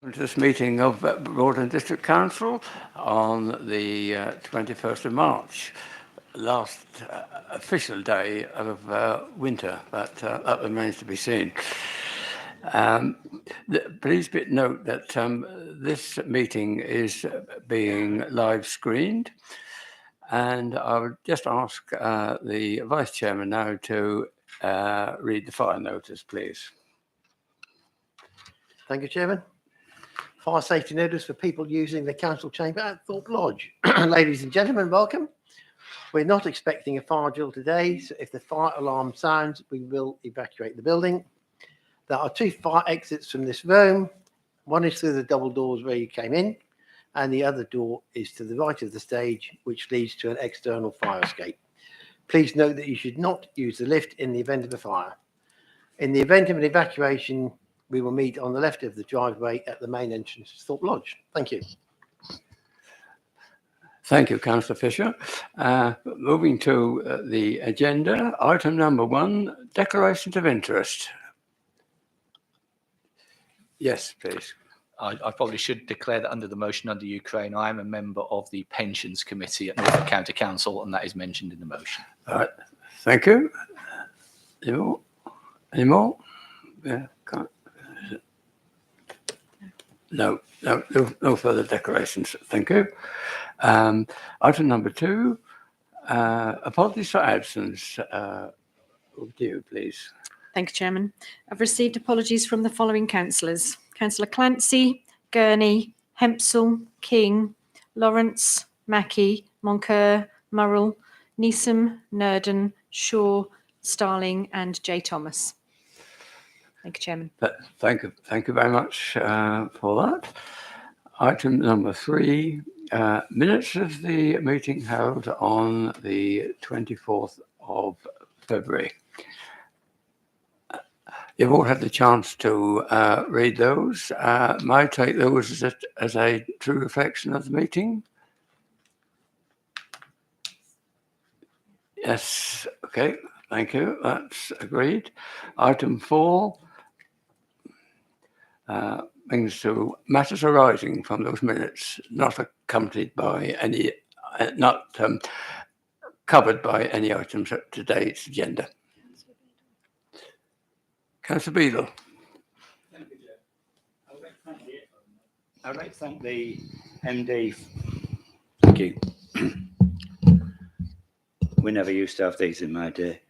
To this meeting of Broadland District Council on the 21st of March, last official day of winter, but that remains to be seen. Please note that this meeting is being live screened, and I would just ask the Vice Chairman now to read the fire notice, please. Thank you, Chairman. Fire safety notice for people using the council chamber at Thorpe Lodge. Ladies and gentlemen, welcome. We're not expecting a fire drill today, so if the fire alarm sounds, we will evacuate the building. There are two fire exits from this room. One is through the double doors where you came in, and the other door is to the right of the stage, which leads to an external fire escape. Please note that you should not use the lift in the event of a fire. In the event of an evacuation, we will meet on the left of the driveway at the main entrance to Thorpe Lodge. Thank you. Thank you, Councillor Fisher. Moving to the agenda, item number 1, declarations of interest. Yes, please. I probably should declare that under the motion under Ukraine, I am a member of the Pensions Committee at Norfolk County Council, and that is mentioned in the motion. All right. Thank you. Any more? Yeah. No further declarations. Thank you. Item number 2, apologies for absence. Over to you, please. Thank you, Chairman. I've received apologies from the following councillors: Councillor Clancy, Gurney, Hempsall, King, Lawrence, Mackey, Moncur, Murrell, Neeson, Nurden, Shaw, Starling and J. Thomas. Thank you, Chairman. Thank you very much for that. Item number 3, minutes of the meeting held on the 24th of February. You've all had the chance to read those. May I take those as a true reflection of the meeting? Yes. Okay. Thank you. That's agreed. Item 4. Brings to matters arising from those minutes, not accompanied by any, not covered by any items at today's agenda. Councillor Beadle. Thank you, Chair. I would like to thank the MD. Thank you. We never used to have these in my day.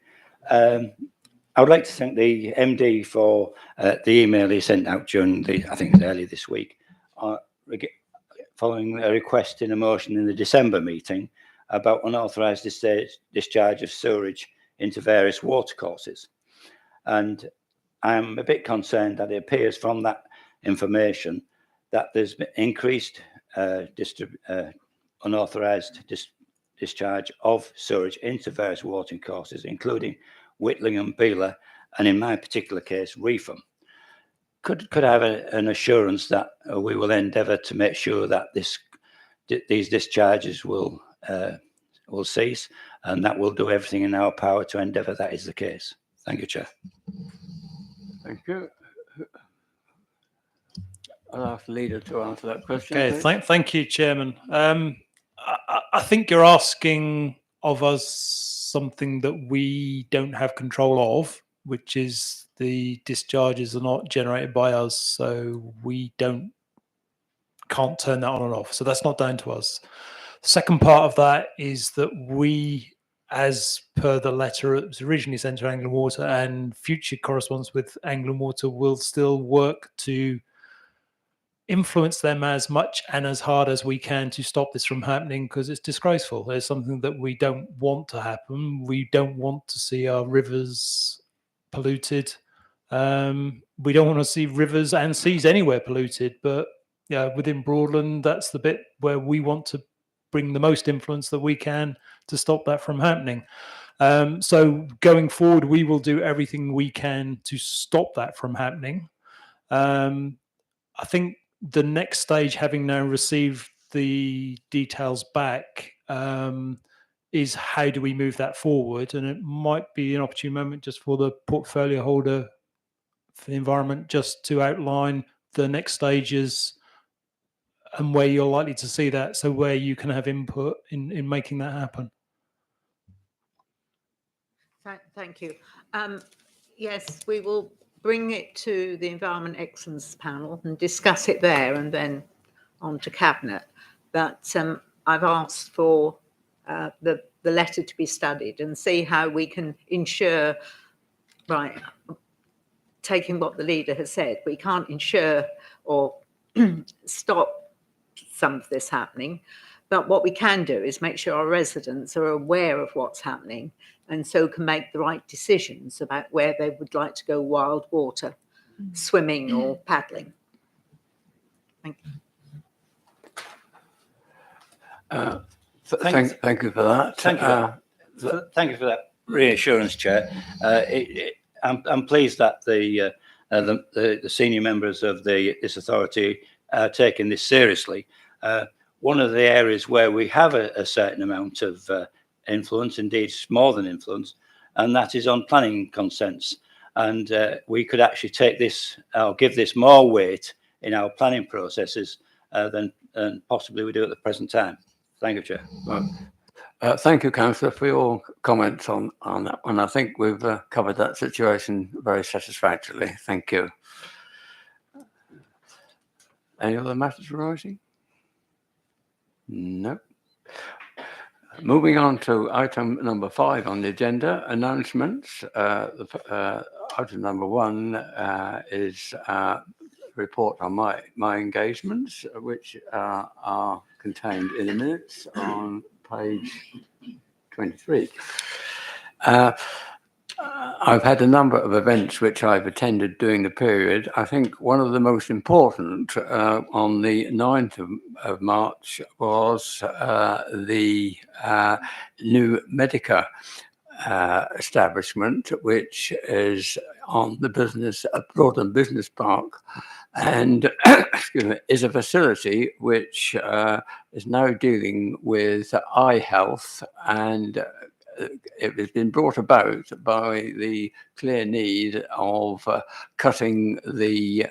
I would like to thank the MD for the email he sent out during I think it was earlier this week, following a request in a motion in the December meeting about unauthorised discharge of sewerage into various watercourses. And I'm a bit concerned that it appears from that information that there's been increased unauthorised discharge of sewerage into various watering courses, including Whitling and Beeler, and in my particular case, Reefham. Could I have an assurance that we will endeavour to make sure that these discharges will cease, and that we'll do everything in our power to endeavour that is the case? Thank you, Chair. Thank you. I'll ask the leader to answer that question. Okay, thank you, Chairman. I think you're asking of us something that we don't have control of, which is the discharges are not generated by us, so we can't turn that on and off. So that's not down to us. Second part of that is that we, as per the letter that was originally sent to Anglian Water and future correspondence with Anglian Water, will still work to influence them as much and as hard as we can to stop this from happening, because it's disgraceful. It's something that we don't want to happen. We don't want to see our rivers polluted. We don't want to see rivers and seas anywhere polluted, but yeah, within Broadland, that's the bit where we want to bring the most influence that we can to stop that from happening. So going forward, we will do everything we can to stop that from happening. I think the next stage, having now received the details back, is how do we move that forward? And it might be an opportune moment just for the portfolio holder for the environment just to outline the next stages and where you're likely to see that, so where you can have input in making that happen. Thank you. Yes, we will bring it to the Environment Excellence Panel and discuss it there and then on to Cabinet. But I've asked for the letter to be studied and see how we can ensure, right, taking what the leader has said, we can't ensure or stop some of this happening. But what we can do is make sure our residents are aware of what's happening and so can make the right decisions about where they would like to go wild water, swimming or paddling. Thank you. Thank you for that. Thank you. Thank you for that reassurance, Chair. I'm pleased that the senior members of this authority are taking this seriously. One of the areas where we have a certain amount of influence, indeed more than influence, and that is on planning consents. And we could actually take this or give this more weight in our planning processes than possibly we do at the present time. Thank you, Chair. Well, thank you, Councillor, for your comments on that one. I think we've covered that situation very satisfactorily. Thank you. Any other matters arising? No. Moving on to item number 5 on the agenda, announcements. Item number 1 is report on my engagements, which are contained in the minutes on page 23. I've had a number of events which I've attended during the period. I think one of the most important on the 9th of March was the new Medica establishment, which is on the Broadland Business Park, and excuse me, is a facility which is now dealing with eye health, and it has been brought about by the clear need of cutting the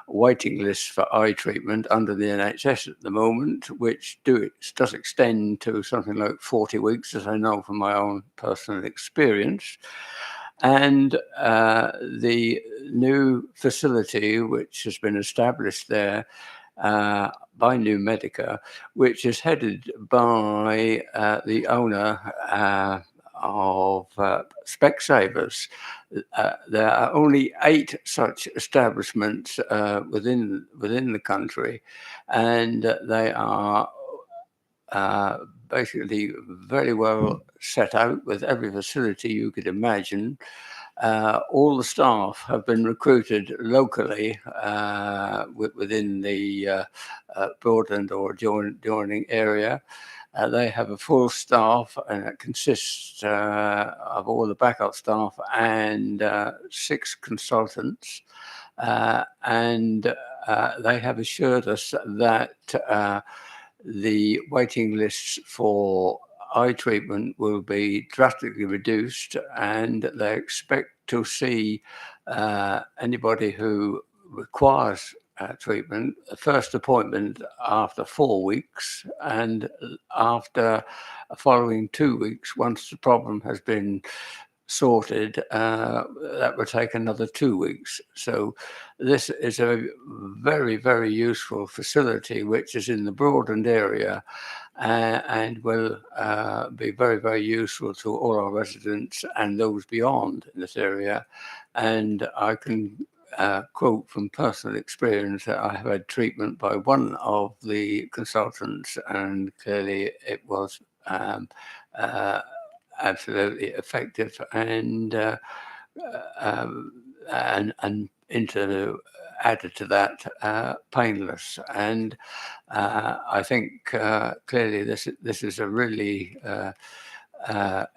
waiting list for eye treatment under the NHS at the moment, which does extend to something like 40 weeks, as I know from my own personal experience. And the new facility, which has been established there by New Medica, which is headed by the owner of Specsavers. There are only 8 such establishments within the country, and they are basically very well set out with every facility you could imagine. All the staff have been recruited locally within the Broadland or adjoining area. They have a full staff, and it consists of all the backup staff and 6 consultants. And they have assured us that the waiting lists for eye treatment will be drastically reduced, and they expect to see anybody who requires treatment, a first appointment after 4 weeks, and after following 2 weeks, once the problem has been sorted, that will take another 2 weeks. So this is a very, very useful facility which is in the Broadland area and will be very, very useful to all our residents and those beyond in this area. And I can quote from personal experience that I have had treatment by one of the consultants, and clearly it was absolutely effective and added to that painless. And I think clearly this is a really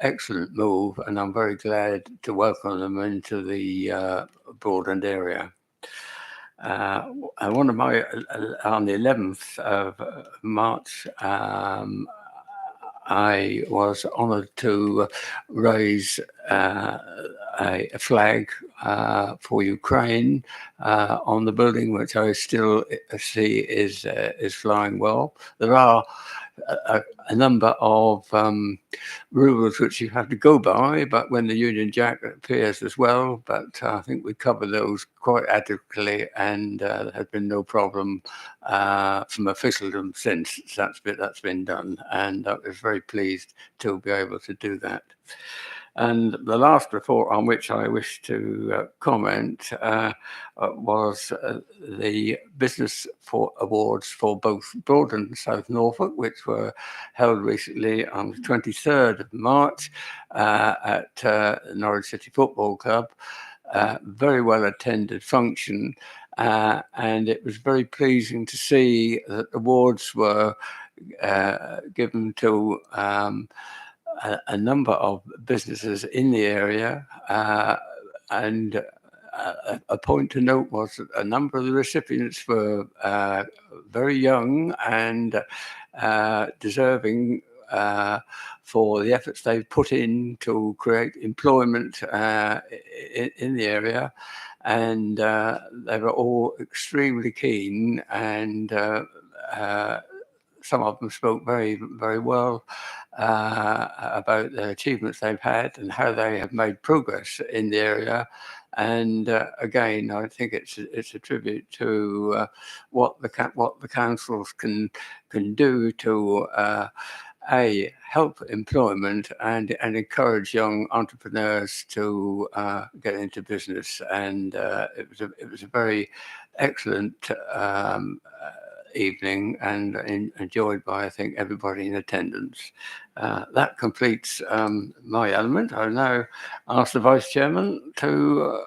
excellent move, and I'm very glad to welcome them into the Broadland area. On the 11th of March, I was honoured to raise a flag for Ukraine on the building, which I still see is flying well. There are a number of rules which you have to go by, but when the Union Jack appears as well, but I think we cover those quite adequately, and there has been no problem from officialdom since that's been done, and I was very pleased to be able to do that. And the last report on which I wish to comment was the business awards for both Broadland and South Norfolk, which were held recently on the 23rd of March at Norwich City Football Club. Very well attended function, and it was very pleasing to see that awards were given to a number of businesses in the area, and a point to note was that a number of the recipients were very young and deserving for the efforts they've put in to create employment in the area, and they were all extremely keen, and some of them spoke very, very well about the achievements they've had and how they have made progress in the area. And again, I think it's a tribute to what the councils can do to help employment and encourage young entrepreneurs to get into business. And it was a very excellent evening, and enjoyed by, I think, everybody in attendance. That completes my element. I now ask the Vice Chairman to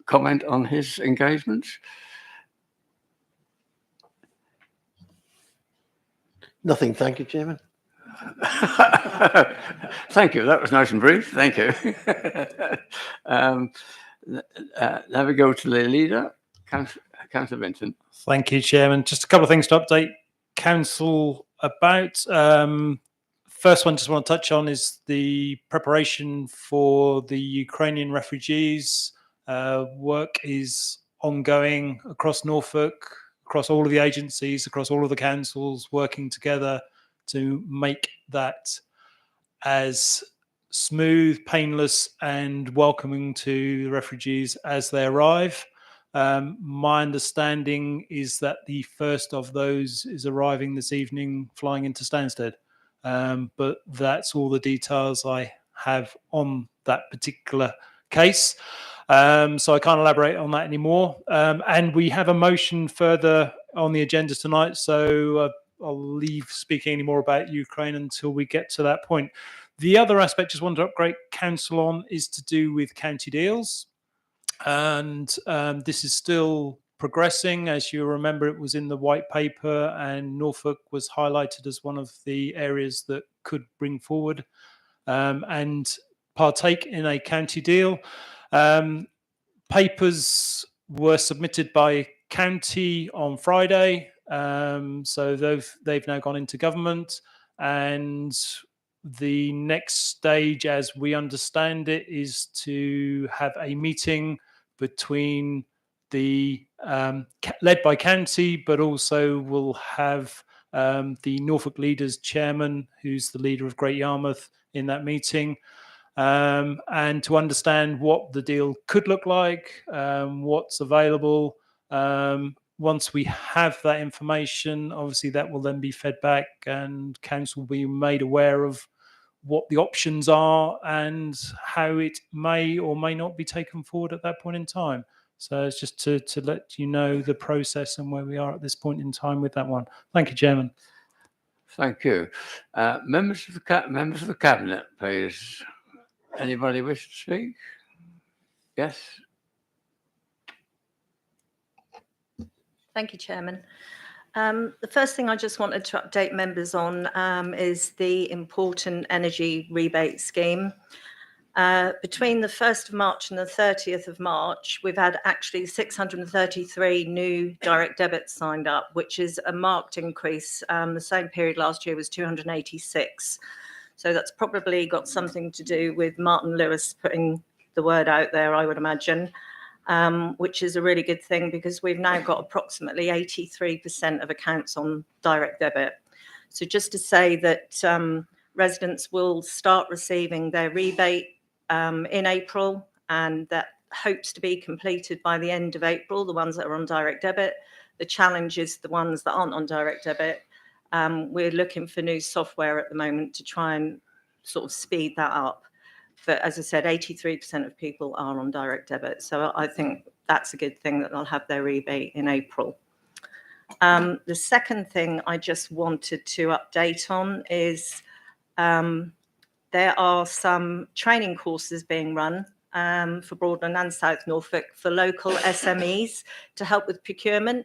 comment on his engagements. Nothing, thank you, Chairman. Thank you. That was nice and brief. Thank you. Now we go to the leader, Councillor Vincent. Thank you, Chairman. Just a couple of things to update Council about. First one, just want to touch on is the preparation for the Ukrainian refugees. Work is ongoing across Norfolk, across all of the agencies, across all of the councils, working together to make that as smooth, painless, and welcoming to the refugees as they arrive. My understanding is that the first of those is arriving this evening, flying into Stansted. But that's all the details I have on that particular case. So I can't elaborate on that anymore. And we have a motion further on the agenda tonight, so I'll leave speaking any more about Ukraine until we get to that point. The other aspect I just wanted to upgrade Council on is to do with county deals. And this is still progressing. As you remember, it was in the white paper, and Norfolk was highlighted as one of the areas that could bring forward and partake in a county deal. Papers were submitted by county on Friday, so they've now gone into government, and the next stage, as we understand it, is to have a meeting between the led by county, but also we'll have the Norfolk Leaders Chairman, who's the leader of Great Yarmouth, in that meeting, and to understand what the deal could look like, what's available. Once we have that information, obviously that will then be fed back, and council will be made aware of what the options are and how it may or may not be taken forward at that point in time. So it's just to let you know the process and where we are at this point in time with that one. Thank you, Chairman. Thank you. Members of the Cabinet, please. Anybody wish to speak? Yes. Thank you, Chairman. The first thing I just wanted to update members on is the important energy rebate scheme. Between the 1st of March and the 30th of March, we've had actually 633 new direct debits signed up, which is a marked increase. The same period last year was 286. So that's probably got something to do with Martin Lewis putting the word out there, I would imagine, which is a really good thing because we've now got approximately 83% of accounts on direct debit. So just to say that residents will start receiving their rebate in April, and that hopes to be completed by the end of April, the ones that are on direct debit. The challenge is the ones that aren't on direct debit. We're looking for new software at the moment to try and sort of speed that up. But as I said, 83% of people are on direct debit. So I think that's a good thing that they'll have their rebate in April. The second thing I just wanted to update on is there are some training courses being run for Broadland and South Norfolk for local SMEs to help with procurement.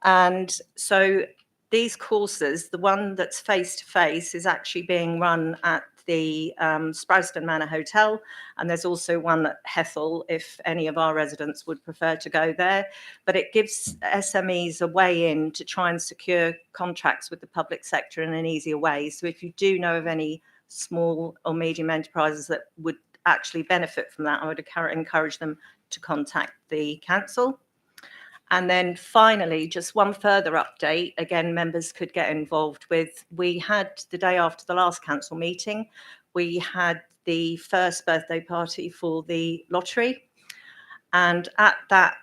And so these courses, the one that's face-to-face is actually being run at the Sprowston Manor Hotel, and there's also one at Hethel if any of our residents would prefer to go there. But it gives SMEs a way in to try and secure contracts with the public sector in an easier way. So if you do know of any small or medium enterprises that would actually benefit from that, I would encourage them to contact the council. And then finally, just one further update, again, members could get involved with. We had, the day after the last council meeting, we had the first birthday party for the lottery. And at that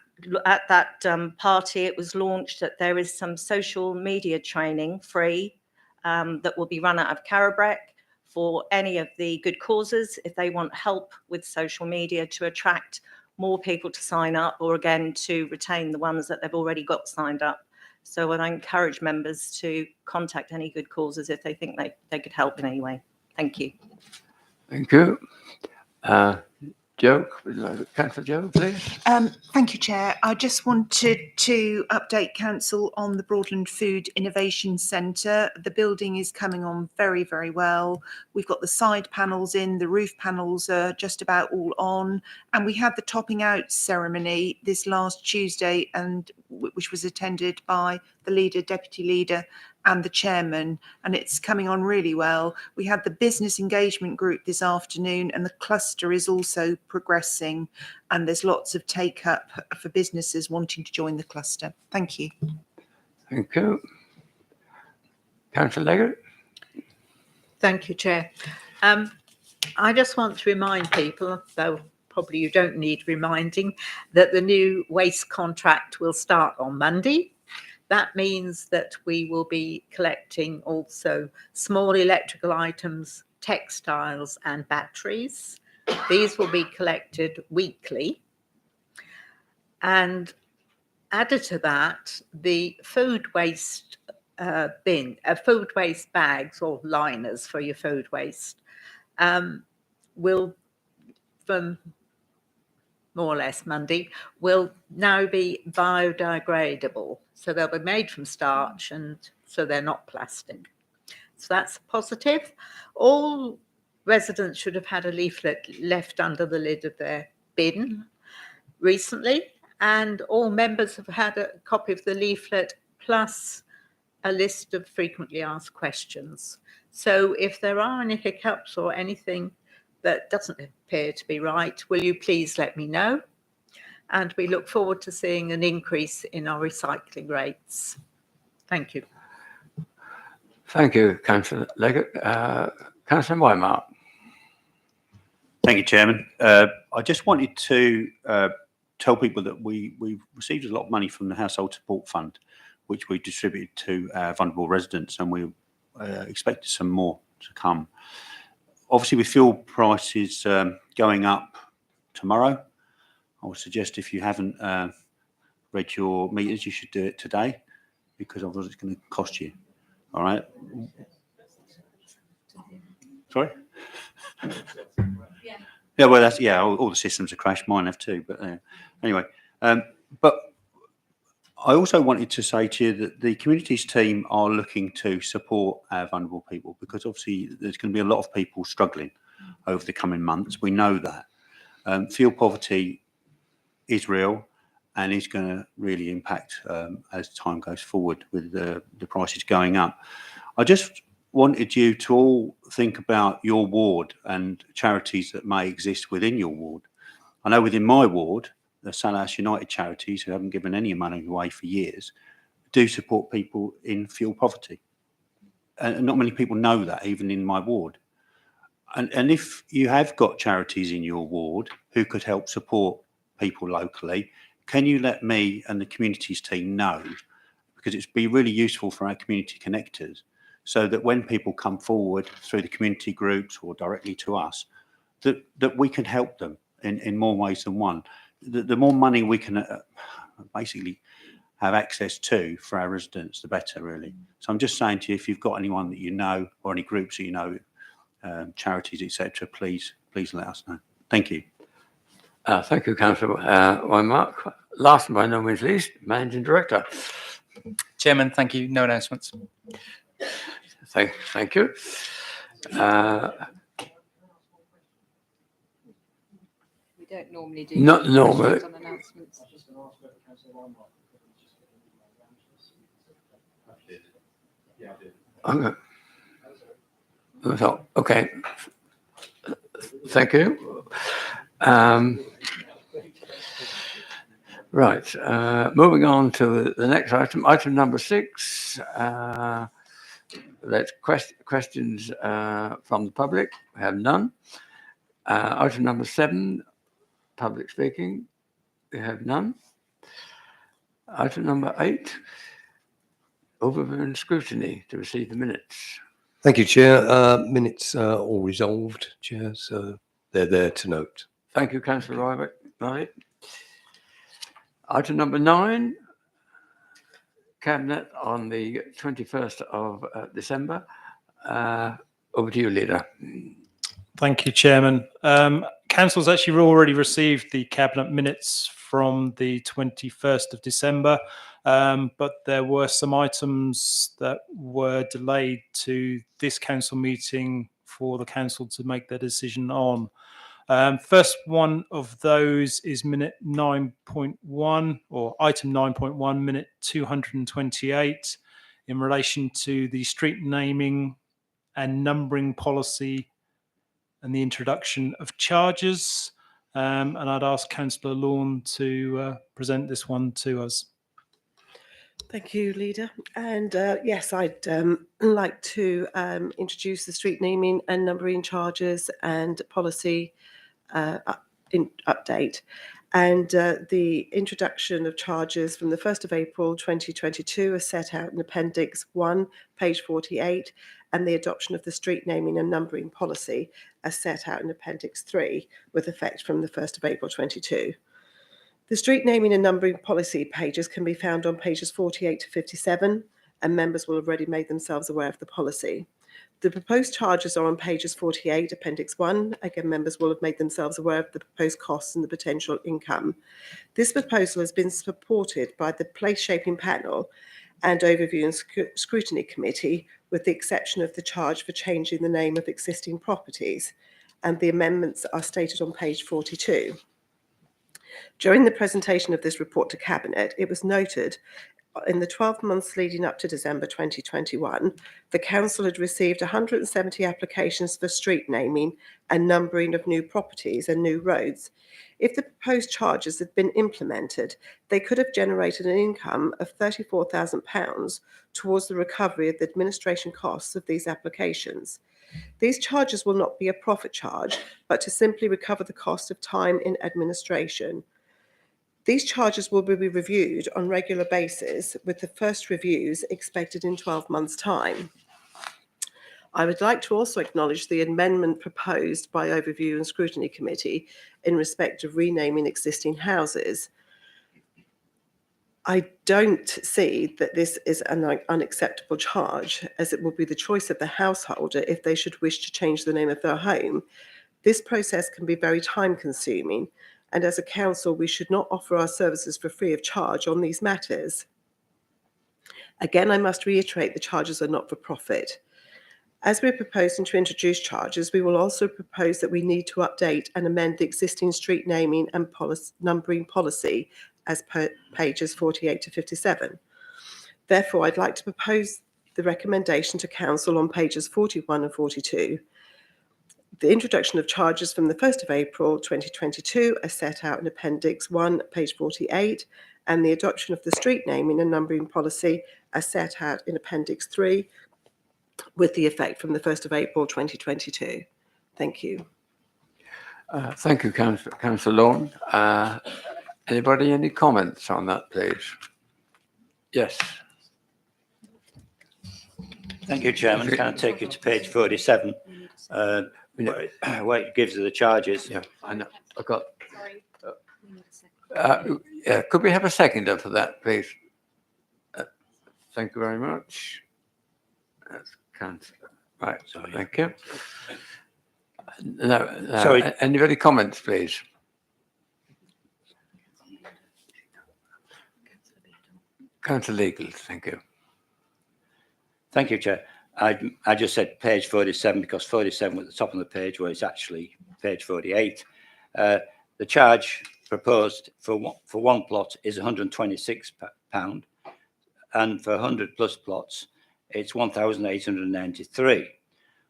party, it was launched that there is some social media training free that will be run out of Carabrec for any of the good causes if they want help with social media to attract more people to sign up, or again to retain the ones that they've already got signed up. So I encourage members to contact any good causes if they think they could help in any way. Thank you. Thank you. Jo, Councillor Jo, please. Thank you, Chair. I just wanted to update Council on the Broadland Food Innovation Centre. The building is coming on very, very well. We've got the side panels in, the roof panels are just about all on, and we had the topping out ceremony this last Tuesday, and which was attended by the leader, deputy leader, and the chairman, and it's coming on really well. We had the business engagement group this afternoon, and the cluster is also progressing, and there's lots of take up for businesses wanting to join the cluster. Thank you. Thank you. Councillor Leggett. Thank you, Chair. I just want to remind people, though probably you don't need reminding, that the new waste contract will start on Monday. That means that we will be collecting also small electrical items, textiles and batteries. These will be collected weekly. And added to that, the food waste food waste bags or liners for your food waste will, from more or less Monday, will now be biodegradable. So they'll be made from starch, and so they're not plastic. So that's positive. All residents should have had a leaflet left under the lid of their bin recently, and all members have had a copy of the leaflet plus a list of frequently asked questions. So if there are any hiccups or anything that doesn't appear to be right, will you please let me know? And we look forward to seeing an increase in our recycling rates. Thank you. Thank you, Councillor Leggett. Councillor Wymart. Thank you, Chairman. I just wanted to tell people that we've received a lot of money from the Household Support Fund, which we distributed to vulnerable residents, and we expect some more to come. Obviously, with fuel prices going up tomorrow, I would suggest if you haven't read your meters, you should do it today, because otherwise it's going to cost you. All right. Sorry? Yeah, well, that's, yeah, all the systems have crashed. Mine have too. But anyway, but I also wanted to say to you that the communities team are looking to support our vulnerable people, because obviously there's going to be a lot of people struggling over the coming months. We know that. Fuel poverty is real and is going to really impact as time goes forward with the prices going up. I just wanted you to all think about your ward and charities that may exist within your ward, I know within my ward, the Salhouse United charities, who haven't given any money away for years, do support people in fuel poverty. And not many people know that, even in my ward. And if you have got charities in your ward who could help support people locally, can you let me and the communities team know? Because it'd be really useful for our community connectors, so that when people come forward through the community groups or directly to us, that we can help them in more ways than one. The more money we can basically have access to for our residents, the better, really. So I'm just saying to you, if you've got anyone that you know or any groups that you know, charities, etc., please let us know. Thank you. Thank you, Councillor Weinmark. Last but by no means least, Managing Director. Chairman, thank you. No announcements. Thank you. We don't normally do. Not normally. On announcements. Okay. Thank you. Right. Moving on to the next item, item number 6. That's questions from the public. We have none. Item number 7, public speaking. We have none. Item number 8, overview and scrutiny to receive the minutes. Thank you, Chair. Minutes are all resolved, Chair, so they're there to note. Thank you, Councillor Ryback. Right. Item number 9, Cabinet on the 21st of December. Over to you, Leader. Thank you, Chairman. Council's actually already received the Cabinet minutes from the 21st of December, but there were some items that were delayed to this council meeting for the council to make their decision on. First one of those is minute 9.1 or item 9.1, minute 228, in relation to the street naming and numbering policy and the introduction of charges. And I'd ask Councillor Lawn to present this one to us. Thank you, Leader. And yes, I'd like to introduce the street naming and numbering charges and policy update. And the introduction of charges from the 1st of April 2022 are set out in Appendix 1, page 48, and the adoption of the street naming and numbering policy as set out in Appendix 3, with effect from the 1st of April 22. The street naming and numbering policy pages can be found on pages 48 to 57, and members will have already made themselves aware of the policy. The proposed charges are on pages 48, Appendix 1. Again, members will have made themselves aware of the proposed costs and the potential income. This proposal has been supported by the Place Shaping Panel and Overview and Scrutiny Committee, with the exception of the charge for changing the name of existing properties, and the amendments are stated on page 42. During the presentation of this report to Cabinet, it was noted in the 12 months leading up to December 2021, the Council had received 170 applications for street naming and numbering of new properties and new roads. If the proposed charges had been implemented, they could have generated an income of £34,000 towards the recovery of the administration costs of these applications. These charges will not be a profit charge, but to simply recover the cost of time in administration. These charges will be reviewed on a regular basis, with the first reviews expected in 12 months' time. I would like to also acknowledge the amendment proposed by Overview and Scrutiny Committee in respect of renaming existing houses. I don't see that this is an unacceptable charge, as it will be the choice of the householder if they should wish to change the name of their home. This process can be very time-consuming, and as a council, we should not offer our services for free of charge on these matters. Again, I must reiterate the charges are not for profit. As we're proposing to introduce charges, we will also propose that we need to update and amend the existing street naming and numbering policy as per pages 48 to 57. Therefore, I'd like to propose the recommendation to Council on pages 41 and 42. The introduction of charges from the 1st of April 2022 are set out in Appendix 1, page 48, and the adoption of the street naming and numbering policy are set out in Appendix 3 with the effect from the 1st of April 2022. Thank you. Thank you, Councillor Lawn. Anybody, any comments on that, please? Yes. Thank you, Chairman. Can I take you to page 47, where it gives you the charges? Yeah, I know. I've got. Yeah, could we have a seconder for that, please? Thank you very much. That's Councillor. Right. Sorry. Thank you. No, Sorry. Anybody comments, please? Councillor Legal, thank you. Thank you, Chair. I just said page 47 because 47 was at the top of the page, where it's actually page 48. The charge proposed for one plot is £126, and for 100 plus plots, it's 1,893,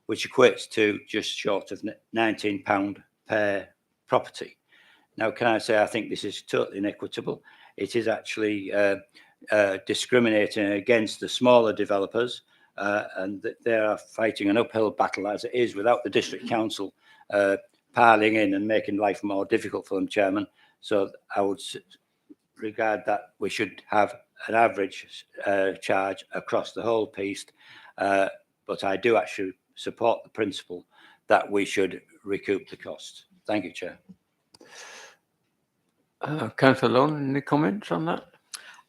which equates to just short of £19 per property. Now, can I say I think this is totally inequitable? It is actually discriminating against the smaller developers, and that they are fighting an uphill battle as it is without the district council piling in and making life more difficult for them, Chairman. So I would regard that we should have an average charge across the whole piece, but I do actually support the principle that we should recoup the costs. Thank you, Chair. Councillor Long, any comments on that?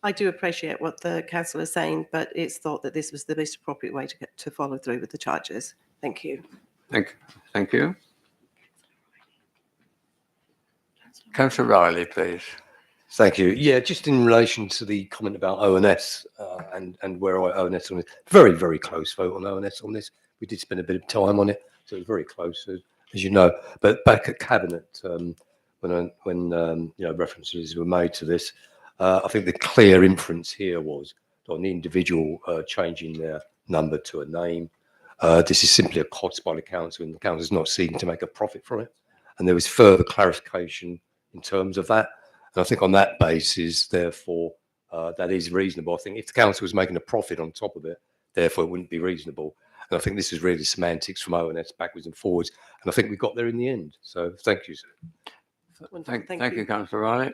I do appreciate what the councillor is saying, but it's thought that this was the most appropriate way to follow through with the charges. Thank you. Thank you. Councillor Riley, please. Thank you. Yeah, just in relation to the comment about ONS and where I ONS on it, very, very close vote on ONS on this. We did spend a bit of time on it, so it was very close, as you know. But back at Cabinet, when references were made to this, I think the clear inference here was on the individual changing their number to a name. This is simply a cost by the council, and the council is not seeking to make a profit from it. And there was further clarification in terms of that. And I think on that basis, therefore, that is reasonable. I think if the council was making a profit on top of it, therefore it wouldn't be reasonable. And I think this is really semantics from ONS backwards and forwards. And I think we got there in the end. So thank you, sir. Thank you, Councillor Riley.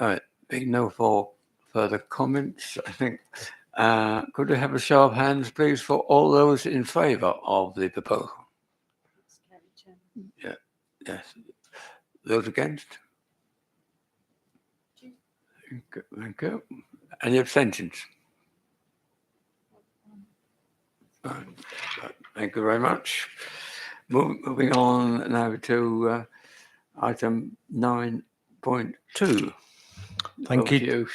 All right, being no further comments, I think, could we have a show of hands, please, for all those in favour of the proposal? Yeah, yes. Those against? Thank you. Any abstentions? Right. Thank you very much. Moving on now to item 9.2. Thank you,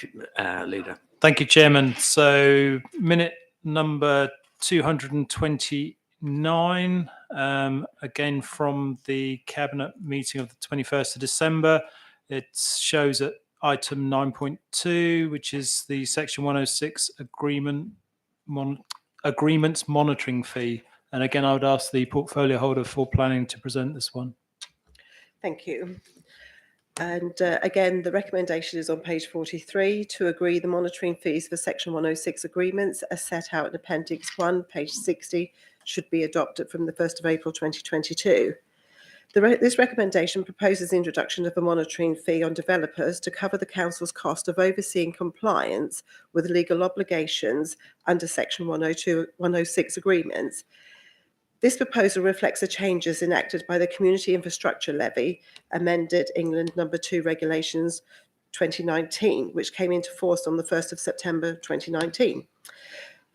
Leader. Thank you, Chairman. So minute number 229, again from the Cabinet meeting of the 21st of December. It shows at item 9.2, which is the Section 106 agreements monitoring fee. And again, I would ask the portfolio holder for planning to present this one. Thank you. And again, the recommendation is on page 43 to agree the monitoring fees for Section 106 agreements as set out in Appendix 1, page 60, should be adopted from the 1st of April 2022. This recommendation proposes the introduction of a monitoring fee on developers to cover the council's cost of overseeing compliance with legal obligations under Section 106 agreements. This proposal reflects the changes enacted by the Community Infrastructure Levy, amended England No. 2 Regulations 2019, which came into force on the 1st of September 2019.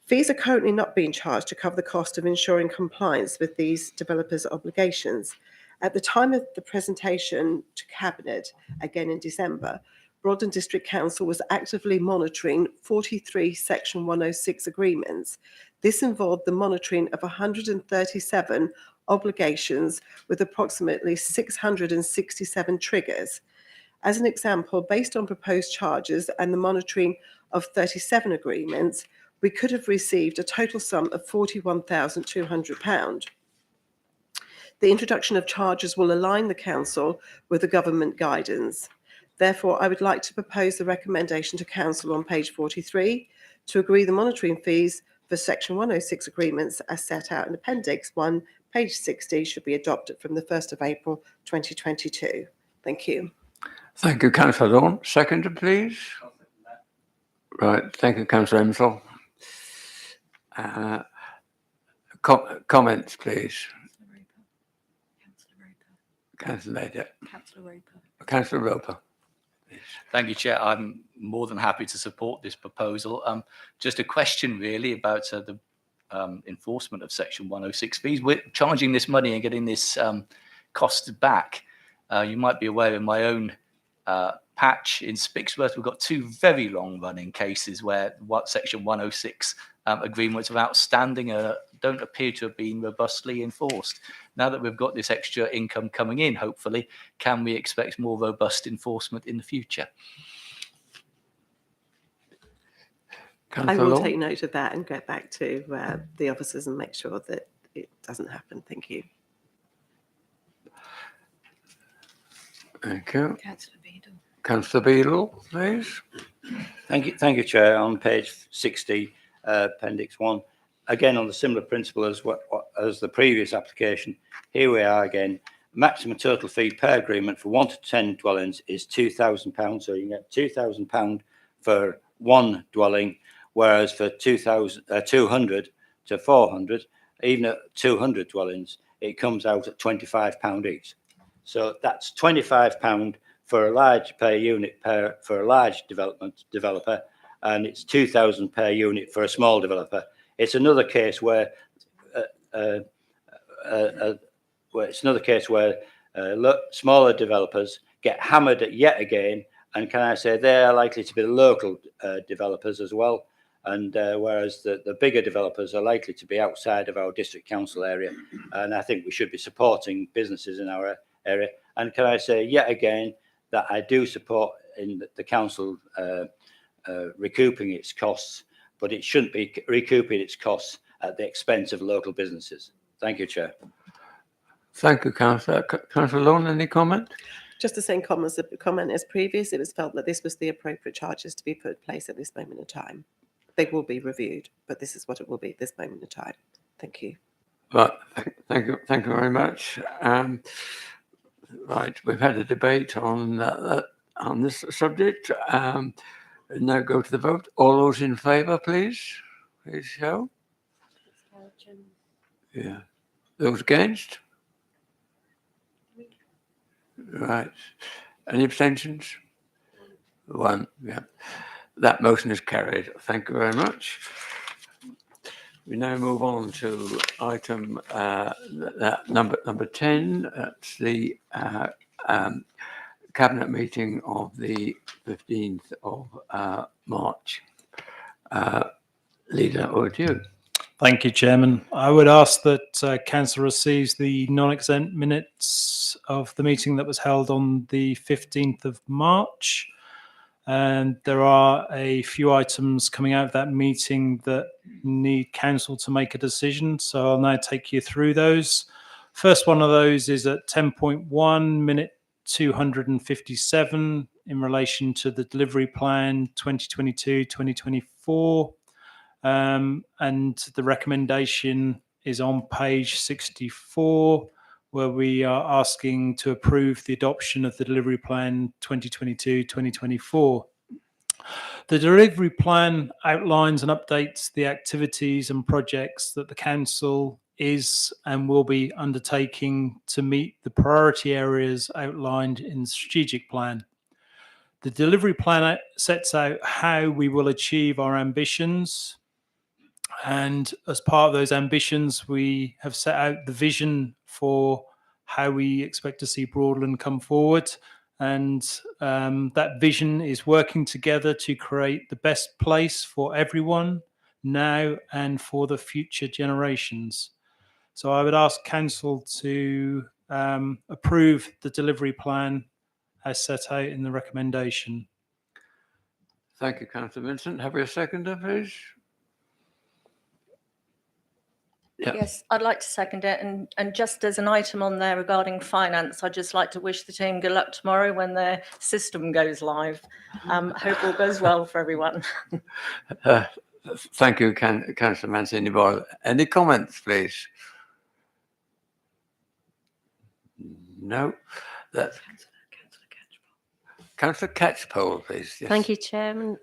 Fees are currently not being charged to cover the cost of ensuring compliance with these developers' obligations. At the time of the presentation to Cabinet, again in December, Broadland District Council was actively monitoring 43 Section 106 agreements. This involved the monitoring of 137 obligations with approximately 667 triggers. As an example, based on proposed charges and the monitoring of 37 agreements, we could have received a total sum of £41,200. The introduction of charges will align the council with the government guidance. Therefore, I would like to propose the recommendation to council on page 43 to agree the monitoring fees for section 106 agreements as set out in appendix 1, page 60 should be adopted from the 1st of April 2022. Thank you. Thank you, Councillor Lawn. Seconder, please. Right. Thank you, Councillor Emsall. Comments, please. Councillor Roper. Councillor Roper. Thank you, Chair. I'm more than happy to support this proposal. Just a question really about the enforcement of Section 106 fees. We're charging this money and getting this cost back. You might be aware in my own patch in Spixworth, we've got 2 very long running cases where what Section 106 agreements are outstanding don't appear to have been robustly enforced. Now that we've got this extra income coming in, hopefully, can we expect more robust enforcement in the future? I will take note of that and get back to the officers and make sure that it doesn't happen. Thank you. Thank you. Councillor Beadle, please. Thank you, Chair. On page 60, appendix 1, again on the similar principle as the previous application, here we are again. Maximum total fee per agreement for 1 to 10 dwellings is £2,000. So you can get £2,000 for one dwelling, whereas for 200 to 400, even at 200 dwellings, it comes out at £25 each. So that's £25 for a large per unit for a large developer, and it's £2,000 per unit for a small developer. It's another case where smaller developers get hammered yet again, and can I say they are likely to be the local developers as well, and whereas the bigger developers are likely to be outside of our district council area, and I think we should be supporting businesses in our area. And can I say yet again that I do support in the council recouping its costs, but it shouldn't be recouping its costs at the expense of local businesses. Thank you, Chair. Thank you, Councillor. Councillor Lawn, any comment? Just the same comment as previous. It was felt that this was the appropriate charges to be put in place at this moment in time. They will be reviewed, but this is what it will be at this moment in time. Thank you. Right. Thank you very much. Right, we've had a debate on this subject. Now go to the vote. All those in favour, please show. Yeah. Those against? Right. Any abstentions? 1. Yeah. That motion is carried. Thank you very much. We now move on to item number 10. That's the Cabinet meeting of the 15th of March. Leader, over to you. Thank you, Chairman. I would ask that Council receives the non-exempt minutes of the meeting that was held on the 15th of March. And there are a few items coming out of that meeting that need Council to make a decision. So I'll now take you through those. First one of those is at 10.1, minute 257, in relation to the delivery plan 2022-2024. And the recommendation is on page 64, where we are asking to approve the adoption of the delivery plan 2022-2024. The delivery plan outlines and updates the activities and projects that the Council is and will be undertaking to meet the priority areas outlined in the strategic plan. The delivery plan sets out how we will achieve our ambitions, and as part of those ambitions, we have set out the vision for how we expect to see Broadland come forward. And that vision is working together to create the best place for everyone now and for the future generations. So I would ask Council to approve the delivery plan as set out in the recommendation. Thank you, Councillor Vincent. Have we a seconder, please? Yeah. Yes, I'd like to second it. And just as an item on there regarding finance, I'd just like to wish the team good luck tomorrow when their system goes live. Hope all goes well for everyone. Thank you, Councillor Mancini-Boyle. Any comments, please? No. That's Councillor Catchpole, please. Yes. Thank you, Chairman.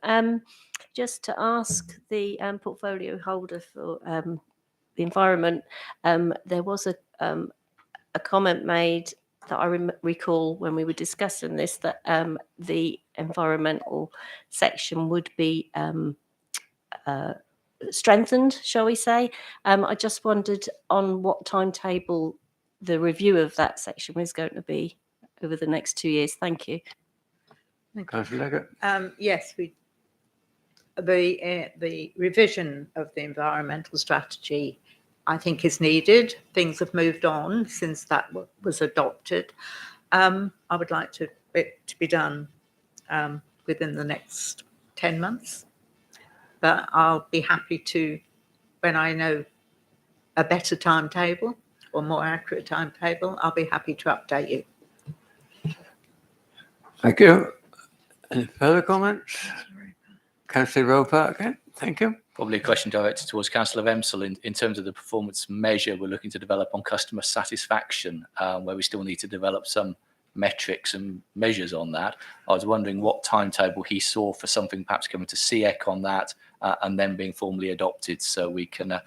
Just to ask the portfolio holder for the environment, there was a comment made that I recall when we were discussing this, that the environmental section would be strengthened, shall we say. I just wondered on what timetable the review of that section is going to be over the next 2 years. Thank you. Councillor Leggett. Yes, the revision of the environmental strategy, I think, is needed. Things have moved on since that was adopted. I would like it to be done within the next 10 months. But I'll be happy to, when I know a better timetable or more accurate timetable, I'll be happy to update you. Thank you. Any further comments? Councillor Roper again. Thank you. Probably a question directed towards Councillor Emsel in terms of the performance measure we're looking to develop on customer satisfaction, where we still need to develop some metrics and measures on that. I was wondering what timetable he saw for something perhaps coming to CEC on that and then being formally adopted so we can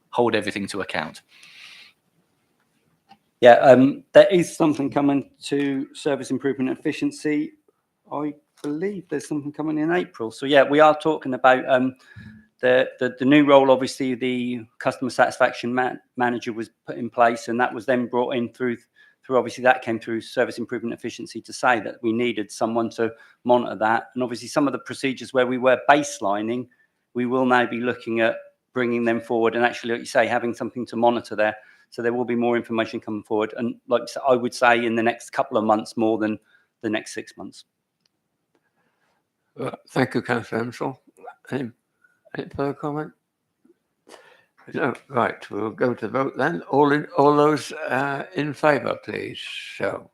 hold everything to account. Yeah, there is something coming to service improvement and efficiency. I believe there's something coming in April. So yeah, we are talking about the new role. Obviously, the customer satisfaction manager was put in place, and that was then brought in through obviously that came through service improvement and efficiency to say that we needed someone to monitor that. And obviously some of the procedures where we were baselining, we will now be looking at bringing them forward and actually, like you say, having something to monitor there. So there will be more information coming forward. And like I would say in the next couple of months, more than the next 6 months. Thank you, Councillor Emsel. Any further comment? No, right, we'll go to the vote then. All those in favour, please. So,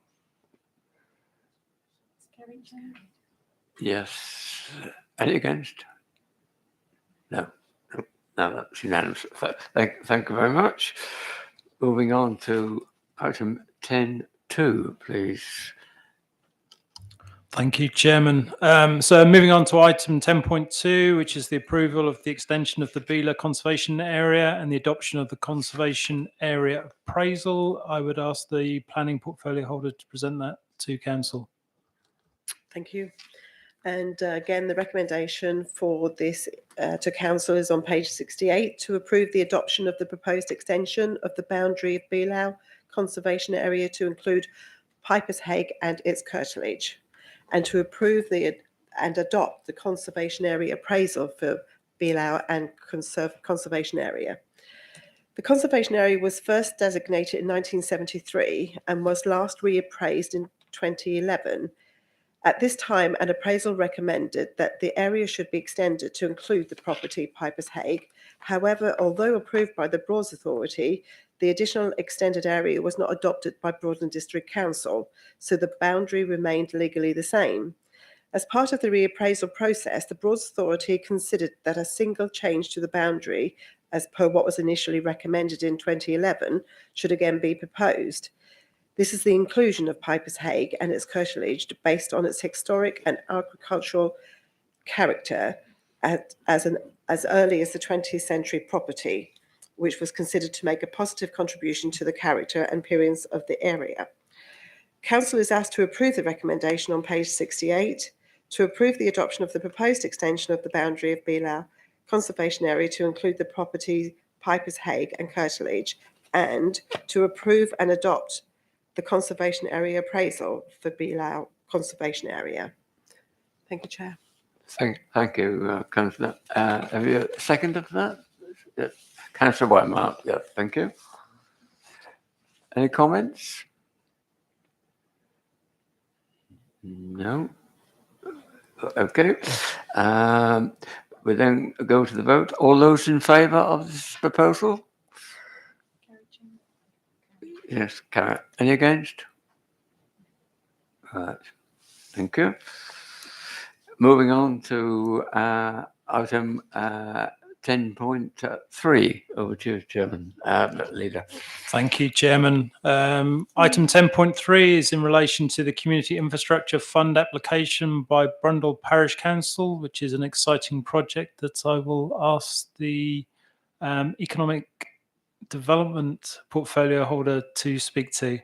yes. Any against? No, that's unanimous. Thank you very much. Moving on to item 10.2, please. Thank you, Chairman. So moving on to item 10.2, which is the approval of the extension of the Beela Conservation Area and the adoption of the Conservation Area Appraisal. I would ask the planning portfolio holder to present that to Council. Thank you. And again, the recommendation for this to Council is on page 68 to approve the adoption of the proposed extension of the boundary of Beela Conservation Area to include Piper's Hague and its curtilage, and to approve and adopt the Conservation Area Appraisal for Beela and Conservation Area. The Conservation Area was first designated in 1973 and was last reappraised in 2011. At this time, an appraisal recommended that the area should be extended to include the property Piper's Hague. However, although approved by the Broads Authority, the additional extended area was not adopted by Broadland District Council, so the boundary remained legally the same. As part of the reappraisal process, the Broads Authority considered that a single change to the boundary, as per what was initially recommended in 2011, should again be proposed. This is the inclusion of Piper's Hague and its curtilage based on its historic and agricultural character as early as the 20th century property, which was considered to make a positive contribution to the character and appearance of the area. Council is asked to approve the recommendation on page 68, to approve the adoption of the proposed extension of the boundary of Beela Conservation Area to include the property Piper's Hague and curtilage, and to approve and adopt the Conservation Area Appraisal for Beela Conservation Area. Thank you, Chair. Thank you, Councillor. Have you seconded that? Yes. Councillor Whitemark, yes, thank you. Any comments? No. Okay. We then go to the vote. All those in favour of this proposal? Yes, carry. Any against? Right. Thank you. Moving on to item 10.3. Over to you, Chairman, Leader. Thank you, Chairman. Item 10.3 is in relation to the Community Infrastructure Fund application by Brundall Parish Council, which is an exciting project that I will ask the Economic Development Portfolio Holder to speak to.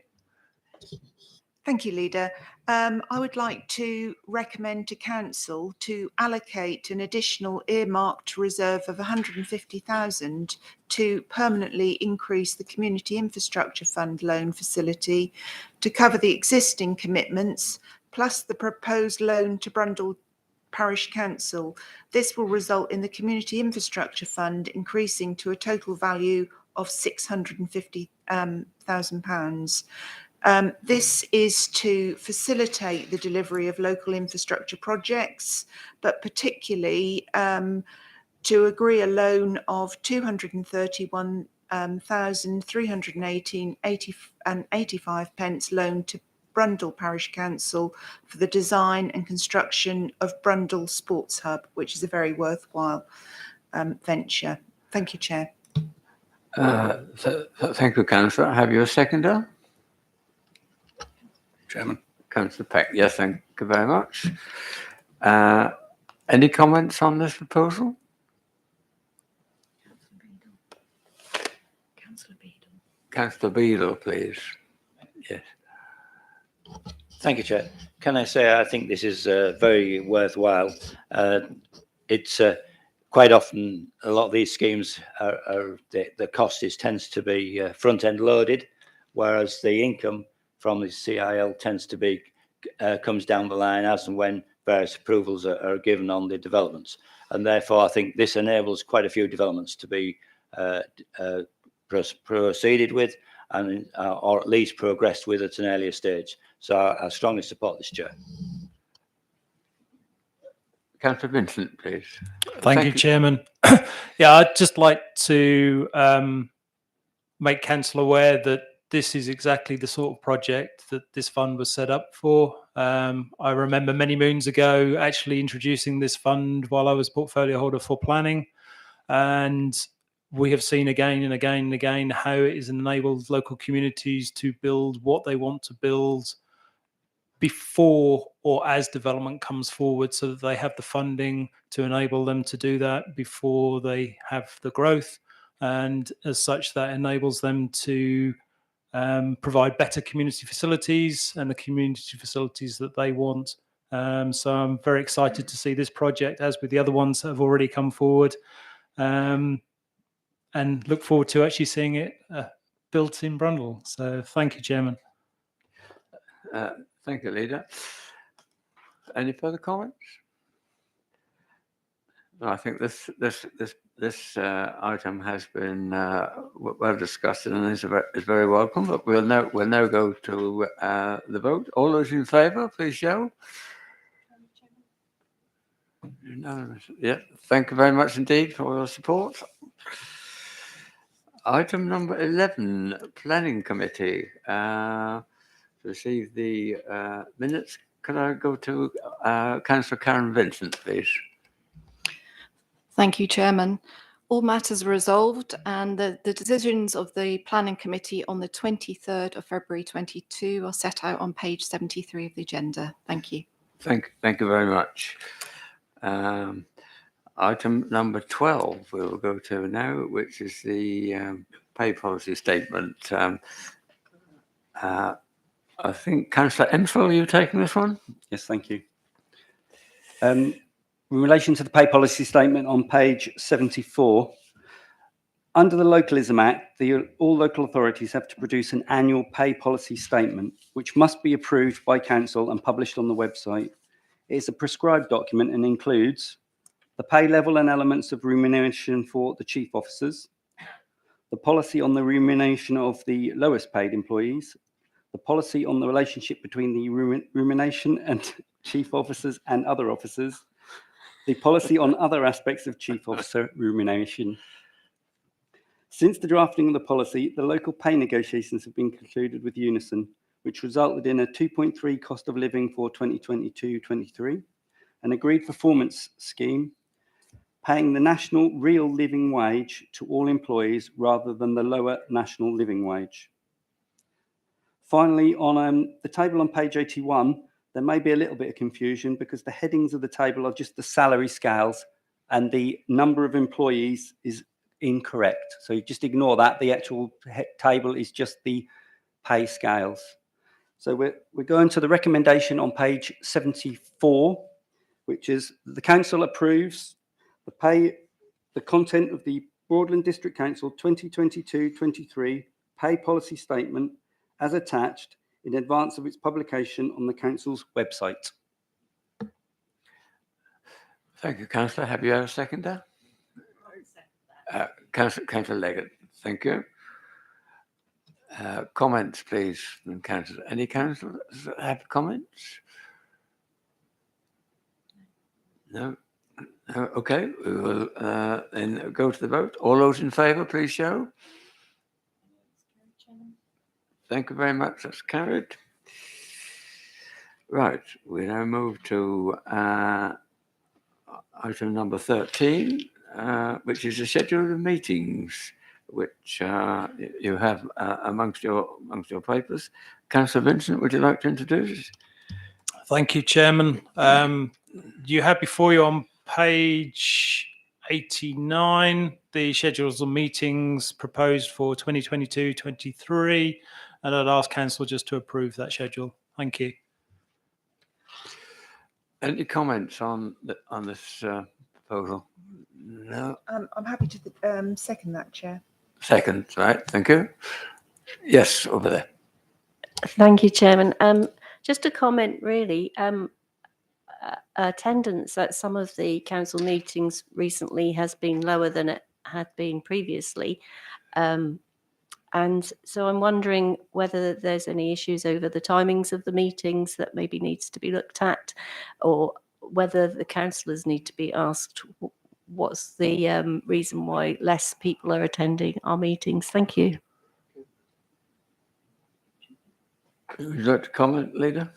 Thank you, Leader. I would like to recommend to Council to allocate an additional earmarked reserve of 150,000 to permanently increase the Community Infrastructure Fund loan facility to cover the existing commitments, plus the proposed loan to Brundall Parish Council. This will result in the Community Infrastructure Fund increasing to a total value of £650,000. This is to facilitate the delivery of local infrastructure projects, but particularly to agree a loan of £231,318.85 loan to Brundall Parish Council for the design and construction of Brundall Sports Hub, which is a very worthwhile venture. Thank you, Chair. Thank you, Councillor. Have you a seconder? Chairman. Councillor Peck. Yes, thank you very much. Any comments on this proposal? Councillor Beadle, please. Yes. Thank you, Chair. Can I say I think this is very worthwhile. It's quite often a lot of these schemes the cost tends to be front end loaded, whereas the income from the CIL tends to be comes down the line as and when various approvals are given on the developments, and therefore I think this enables quite a few developments to be proceeded with and or at least progressed with at an earlier stage. So I strongly support this, Chair. Councillor Vincent, please. Thank you, Chairman. Yeah, I'd just like to make Council aware that this is exactly the sort of project that this fund was set up for. I remember many moons ago actually introducing this fund while I was portfolio holder for planning, and we have seen again and again and again how it has enabled local communities to build what they want to build before or as development comes forward, so that they have the funding to enable them to do that before they have the growth, and as such that enables them to provide better community facilities and the community facilities that they want. So I'm very excited to see this project, as with the other ones that have already come forward, and look forward to actually seeing it built in Brundall. So thank you, Chairman. Thank you, Leader. Any further comments? No, I think this item has been well discussed and is very welcome. But we'll now go to the vote. All those in favour, please show. Unanimous. Yeah. Thank you very much indeed for your support. Item number 11, Planning Committee. Receive the minutes. Could I go to Councillor Karen Vincent, please? Thank you, Chairman. All matters are resolved, and the decisions of the Planning Committee on the 23rd of February 22 are set out on page 73 of the agenda. Thank you. Thank you very much. Item number 12 we'll go to now, which is the pay policy statement. I think Councillor Emswell, are you taking this one? Yes, thank you. In relation to the pay policy statement on page 74, under the Localism Act, all local authorities have to produce an annual pay policy statement, which must be approved by council and published on the website. It is a prescribed document and includes the pay level and elements of remuneration for the chief officers, the policy on the remuneration of the lowest paid employees, the policy on the relationship between the remuneration and chief officers and other officers, the policy on other aspects of chief officer remuneration, Since the drafting of the policy, the local pay negotiations have been concluded with Unison, which resulted in a 2.3 cost of living for 2022-23, an agreed performance scheme, paying the national real living wage to all employees rather than the lower national living wage. Finally, on the table on page 81, there may be a little bit of confusion because the headings of the table are just the salary scales and the number of employees is incorrect. So you just ignore that. The actual table is just the pay scales. So we're going to the recommendation on page 74, which is the council approves the content of the Broadland District Council 2022-23 pay policy statement as attached in advance of its publication on the council's website. Thank you, Councillor. Have you had a seconder? Councillor Leggett, thank you. Comments, please, from councillors. Any councillors have comments? No? No? Okay, we will then go to the vote. All those in favour, please show. Thank you very much. That's carried. Right, we now move to item number 13, which is the schedule of meetings, which you have amongst your papers. Councillor Vincent, would you like to introduce? Thank you, Chairman. You have before you on page 89 the schedules of meetings proposed for 2022-23, and I'd ask Council just to approve that schedule. Thank you. Any comments on this proposal? No. I'm happy to second that, Chair. Second, right? Thank you. Yes, over there. Thank you, Chairman. Just a comment, really. Attendance at some of the council meetings recently has been lower than it had been previously. And so I'm wondering whether there's any issues over the timings of the meetings that maybe needs to be looked at, or whether the councillors need to be asked what's the reason why less people are attending our meetings. Thank you. Would you like to comment, Leader?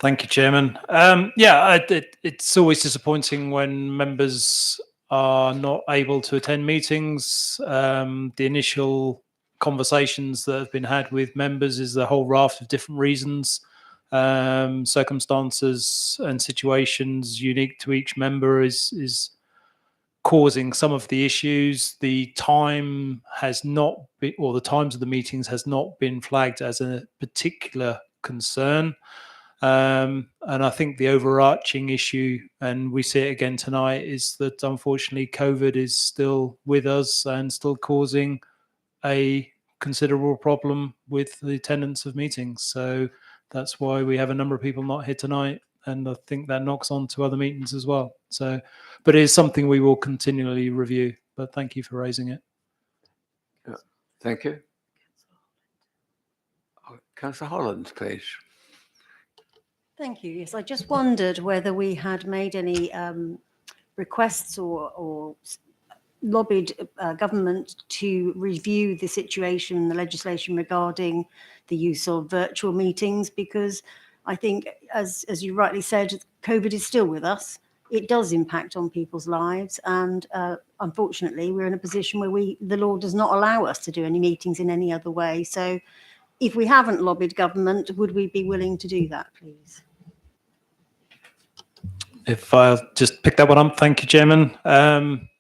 Thank you, Chairman. It's always disappointing when members are not able to attend meetings. The initial conversations that have been had with members is a whole raft of different reasons, circumstances and situations unique to each member is causing some of the issues. The time has not been, or the times of the meetings has not been flagged as a particular concern. And I think the overarching issue, and we see it again tonight, is that unfortunately COVID is still with us and still causing a considerable problem with the attendance of meetings. So that's why we have a number of people not here tonight, and I think that knocks on to other meetings as well. So, but it is something we will continually review. But thank you for raising it. Yeah, thank you. Councillor Holland, please. Thank you. Yes, I just wondered whether we had made any requests or lobbied government to review the situation, the legislation regarding the use of virtual meetings, because I think, as you rightly said, COVID is still with us. It does impact on people's lives, and unfortunately, we're in a position where the law does not allow us to do any meetings in any other way. So, if we haven't lobbied government, would we be willing to do that, please? If I'll just pick that one up, thank you, Chairman.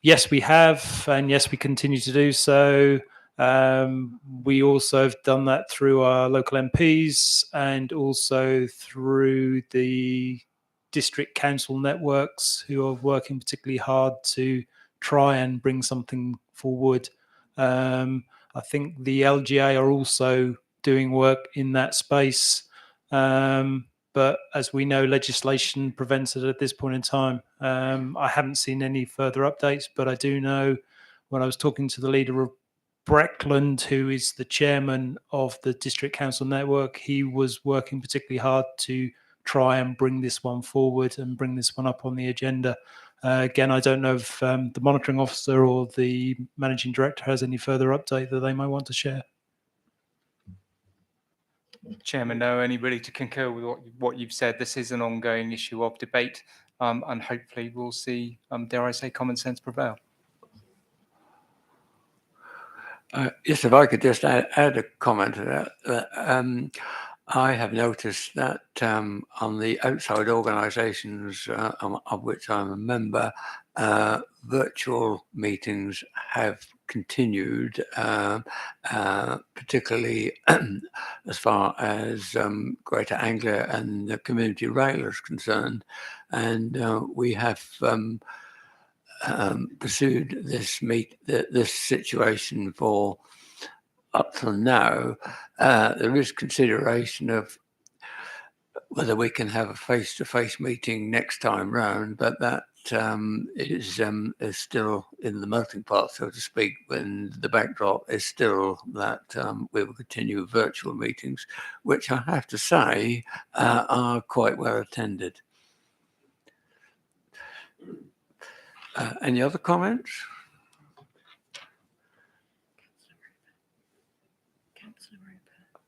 Yes, we have, and yes, we continue to do so. We also have done that through our local MPs and also through the district council networks, who are working particularly hard to try and bring something forward. I think the LGA are also doing work in that space. But as we know, legislation prevents it at this point in time. I haven't seen any further updates, but I do know when I was talking to the leader of Broadland, who is the chairman of the district council network, he was working particularly hard to try and bring this one forward and bring this one up on the agenda. Again, I don't know if the monitoring officer or the managing director has any further update that they might want to share. Chairman, no, only really to concur with what you've said. This is an ongoing issue of debate, and hopefully we'll see, dare I say, common sense prevail. Yes, if I could just add a comment to that. I have noticed that on the outside organisations of which I'm a member, virtual meetings have continued, particularly as far as Greater Anglia and the Community Rail is concerned. And we have pursued this situation for up till now. There is consideration of whether we can have a face-to-face meeting next time round, but that is still in the melting pot, so to speak, when the backdrop is still that we will continue virtual meetings, which I have to say are quite well attended. Any other comments?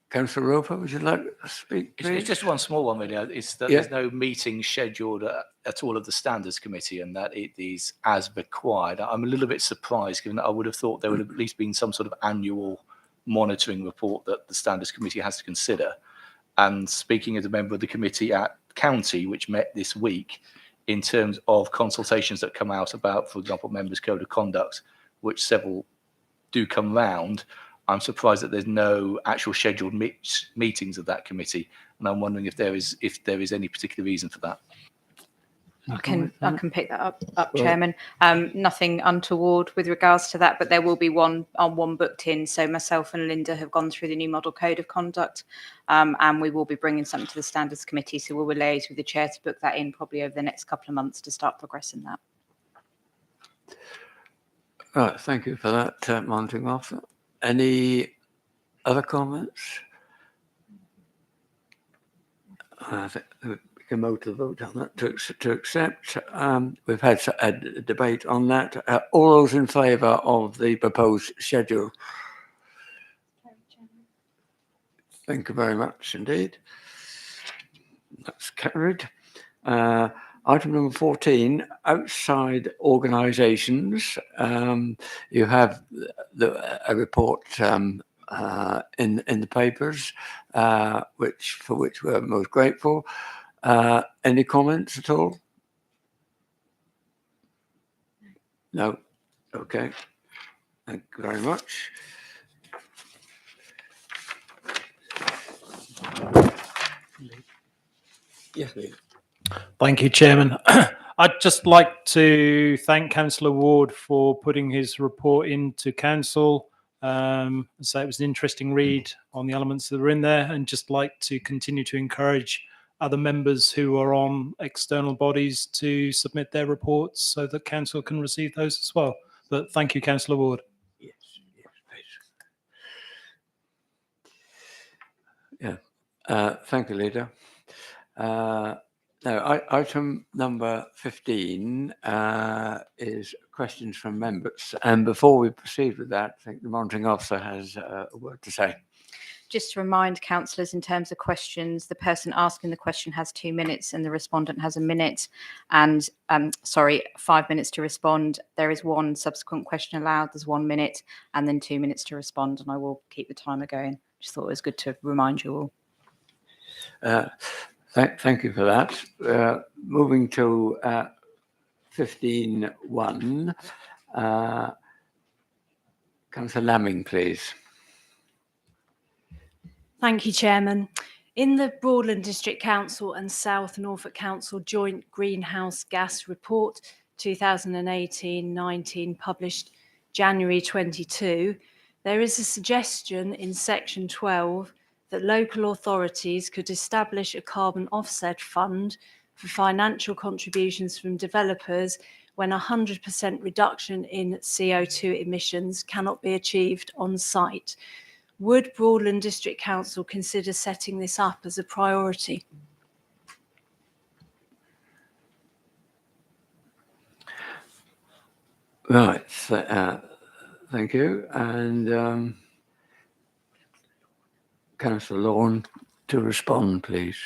Councillor Roper, would you like to speak, please? It's just one small one, really. It's that there's no meeting scheduled at all of the Standards Committee, and that it is as required. I'm a little bit surprised, given that I would have thought there would have at least been some sort of annual monitoring report that the Standards Committee has to consider. And speaking as a member of the committee at County, which met this week, in terms of consultations that come out about, for example, Members' Code of Conduct, which several do come round, I'm surprised that there's no actual scheduled meetings of that committee, and I'm wondering if there is any particular reason for that. I can pick that up, Chairman. Nothing untoward with regards to that, but there will be one booked in. So myself and Linda have gone through the new model code of conduct, and we will be bringing something to the Standards Committee. So we'll liaise with the chair to book that in probably over the next couple of months to start progressing that. Right, thank you for that, monitoring officer. Any other comments? I think we can move to the vote on that to accept. We've had a debate on that. All those in favour of the proposed schedule? Thank you very much indeed. That's carried. Item number 14, outside organisations. You have a report in the papers, for which we're most grateful. Any comments at all? No. Okay. Thank you very much. Yes, please. Thank you, Chairman. I'd just like to thank Councillor Ward for putting his report into Council. So it was an interesting read on the elements that are in there, and just like to continue to encourage other members who are on external bodies to submit their reports so that Council can receive those as well. But thank you, Councillor Ward. Yes, please. Yeah. Thank you, Leader. Now, item number 15 is questions from members. And before we proceed with that, I think the monitoring officer has a word to say. Just to remind councillors, in terms of questions, the person asking the question has 2 minutes and the respondent has a minute, and 5 minutes to respond. There is one subsequent question allowed. There's 1 minute and then 2 minutes to respond, and I will keep the timer going. Just thought it was good to remind you all. Thank you for that. Moving to 15.1. Councillor Lamming, please. Thank you, Chairman. In the Broadland District Council and South Norfolk Council Joint Greenhouse Gas Report 2018-19, published January 22, there is a suggestion in section 12 that local authorities could establish a carbon offset fund for financial contributions from developers when 100% reduction in CO2 emissions cannot be achieved on site. Would Broadland District Council consider setting this up as a priority? Right. Thank you. And Councillor Lawn to respond, please.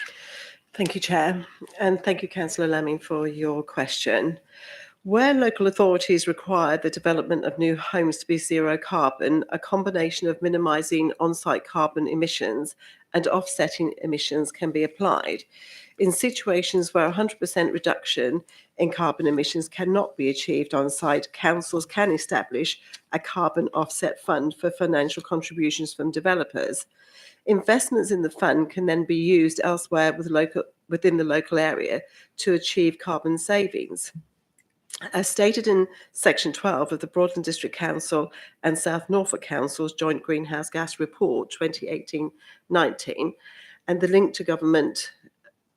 Thank you, Chair, and thank you, Councillor Lemming, for your question. Where local authorities require the development of new homes to be zero carbon, a combination of minimising on-site carbon emissions and offsetting emissions can be applied. In situations where 100% reduction in carbon emissions cannot be achieved on site, councils can establish a carbon offset fund for financial contributions from developers. Investments in the fund can then be used elsewhere within the local area to achieve carbon savings. As stated in Section 12 of the Broadland District Council and South Norfolk Council's Joint Greenhouse Gas Report 2018-19, and the link to government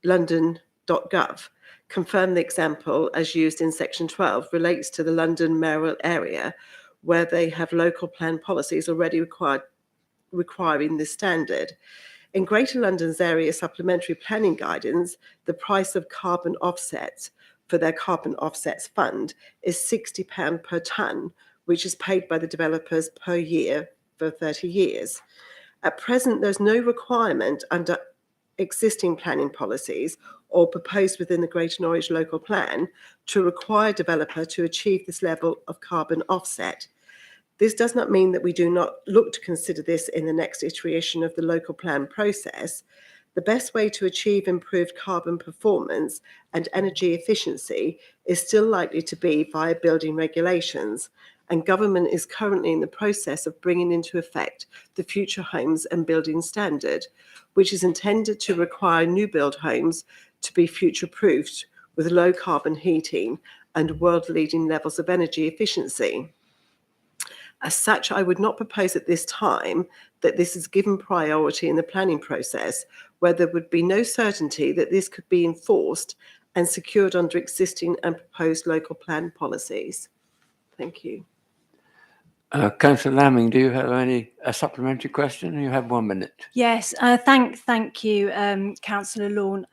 london.gov, confirm the example as used in Section 12 relates to the London mayoral area, where they have local plan policies already requiring this standard. In Greater London's area supplementary planning guidance, the price of carbon offsets for their carbon offsets fund is £60 per tonne, which is paid by the developers per year for 30 years. At present, there's no requirement under existing planning policies or proposed within the Greater Norwich local plan to require developer to achieve this level of carbon offset. This does not mean that we do not look to consider this in the next iteration of the local plan process. The best way to achieve improved carbon performance and energy efficiency is still likely to be via building regulations, and government is currently in the process of bringing into effect the Future Homes and Building Standard, which is intended to require new build homes to be future-proofed with low carbon heating and world-leading levels of energy efficiency. As such, I would not propose at this time that this is given priority in the planning process, where there would be no certainty that this could be enforced and secured under existing and proposed local plan policies. Thank you. Councillor Lemming, do you have a supplementary question? You have 1 minute. Yes, thank you, Councillor Lawn.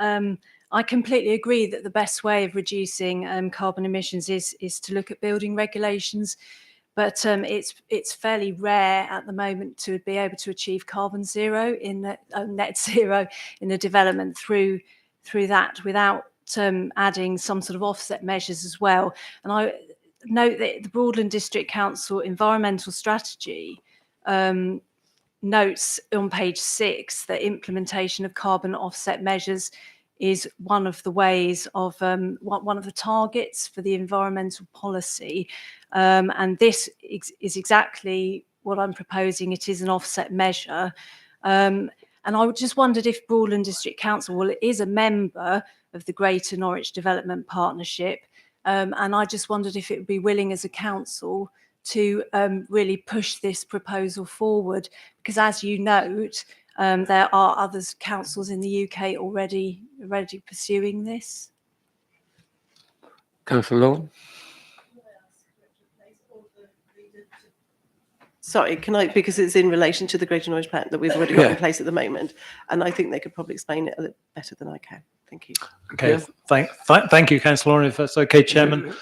I completely agree that the best way of reducing carbon emissions is to look at building regulations. But it's fairly rare at the moment to be able to achieve carbon zero in the net zero in the development through that without adding some sort of offset measures as well. And I note that the Broadland District Council environmental strategy notes on page 6 that implementation of carbon offset measures is one of the ways of one of the targets for the environmental policy. And this is exactly what I'm proposing. It is an offset measure. And I just wondered if Broadland District Council, well, it is a member of the Greater Norwich Development Partnership. And I just wondered if it would be willing as a council to really push this proposal forward. Because as you note, there are other councils in the UK already pursuing this. Councillor Lawn? Sorry, can I, because it's in relation to the Greater Norwich Plan that we've already got in place at the moment, and I think they could probably explain it a little better than I can. Thank you. Okay, thank you, Councillor Lawn, if that's okay, Chairman.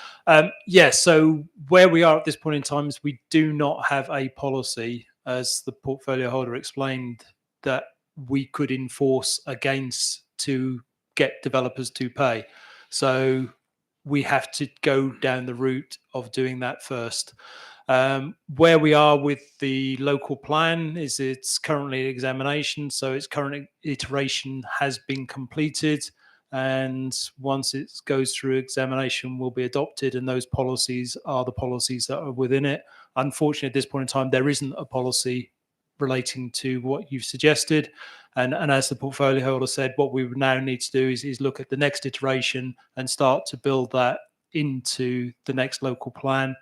Yes, so where we are at this point in time is we do not have a policy, as the portfolio holder explained, that we could enforce against to get developers to pay. So we have to go down the route of doing that first. Where we are with the local plan is it's currently in examination, so its current iteration has been completed, and once it goes through examination will be adopted, and those policies are the policies that are within it. Unfortunately, at this point in time, there isn't a policy relating to what you've suggested, and as the portfolio holder said, what we would now need to do is look at the next iteration and start to build that into the next local plan.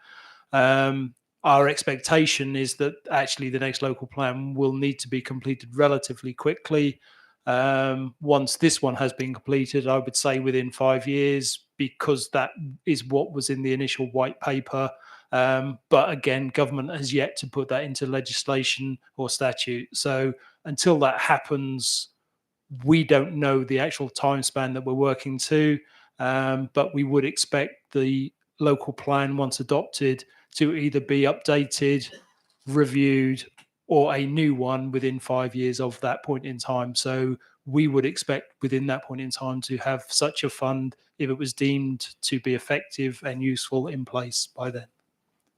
Our expectation is that actually the next local plan will need to be completed relatively quickly. Once this one has been completed, I would say within 5 years, because that is what was in the initial white paper. But again, government has yet to put that into legislation or statute. So until that happens, we don't know the actual time span that we're working to, but we would expect the local plan, once adopted, to either be updated, reviewed, or a new one within 5 years of that point in time. So we would expect within that point in time to have such a fund, if it was deemed to be effective and useful, in place by then.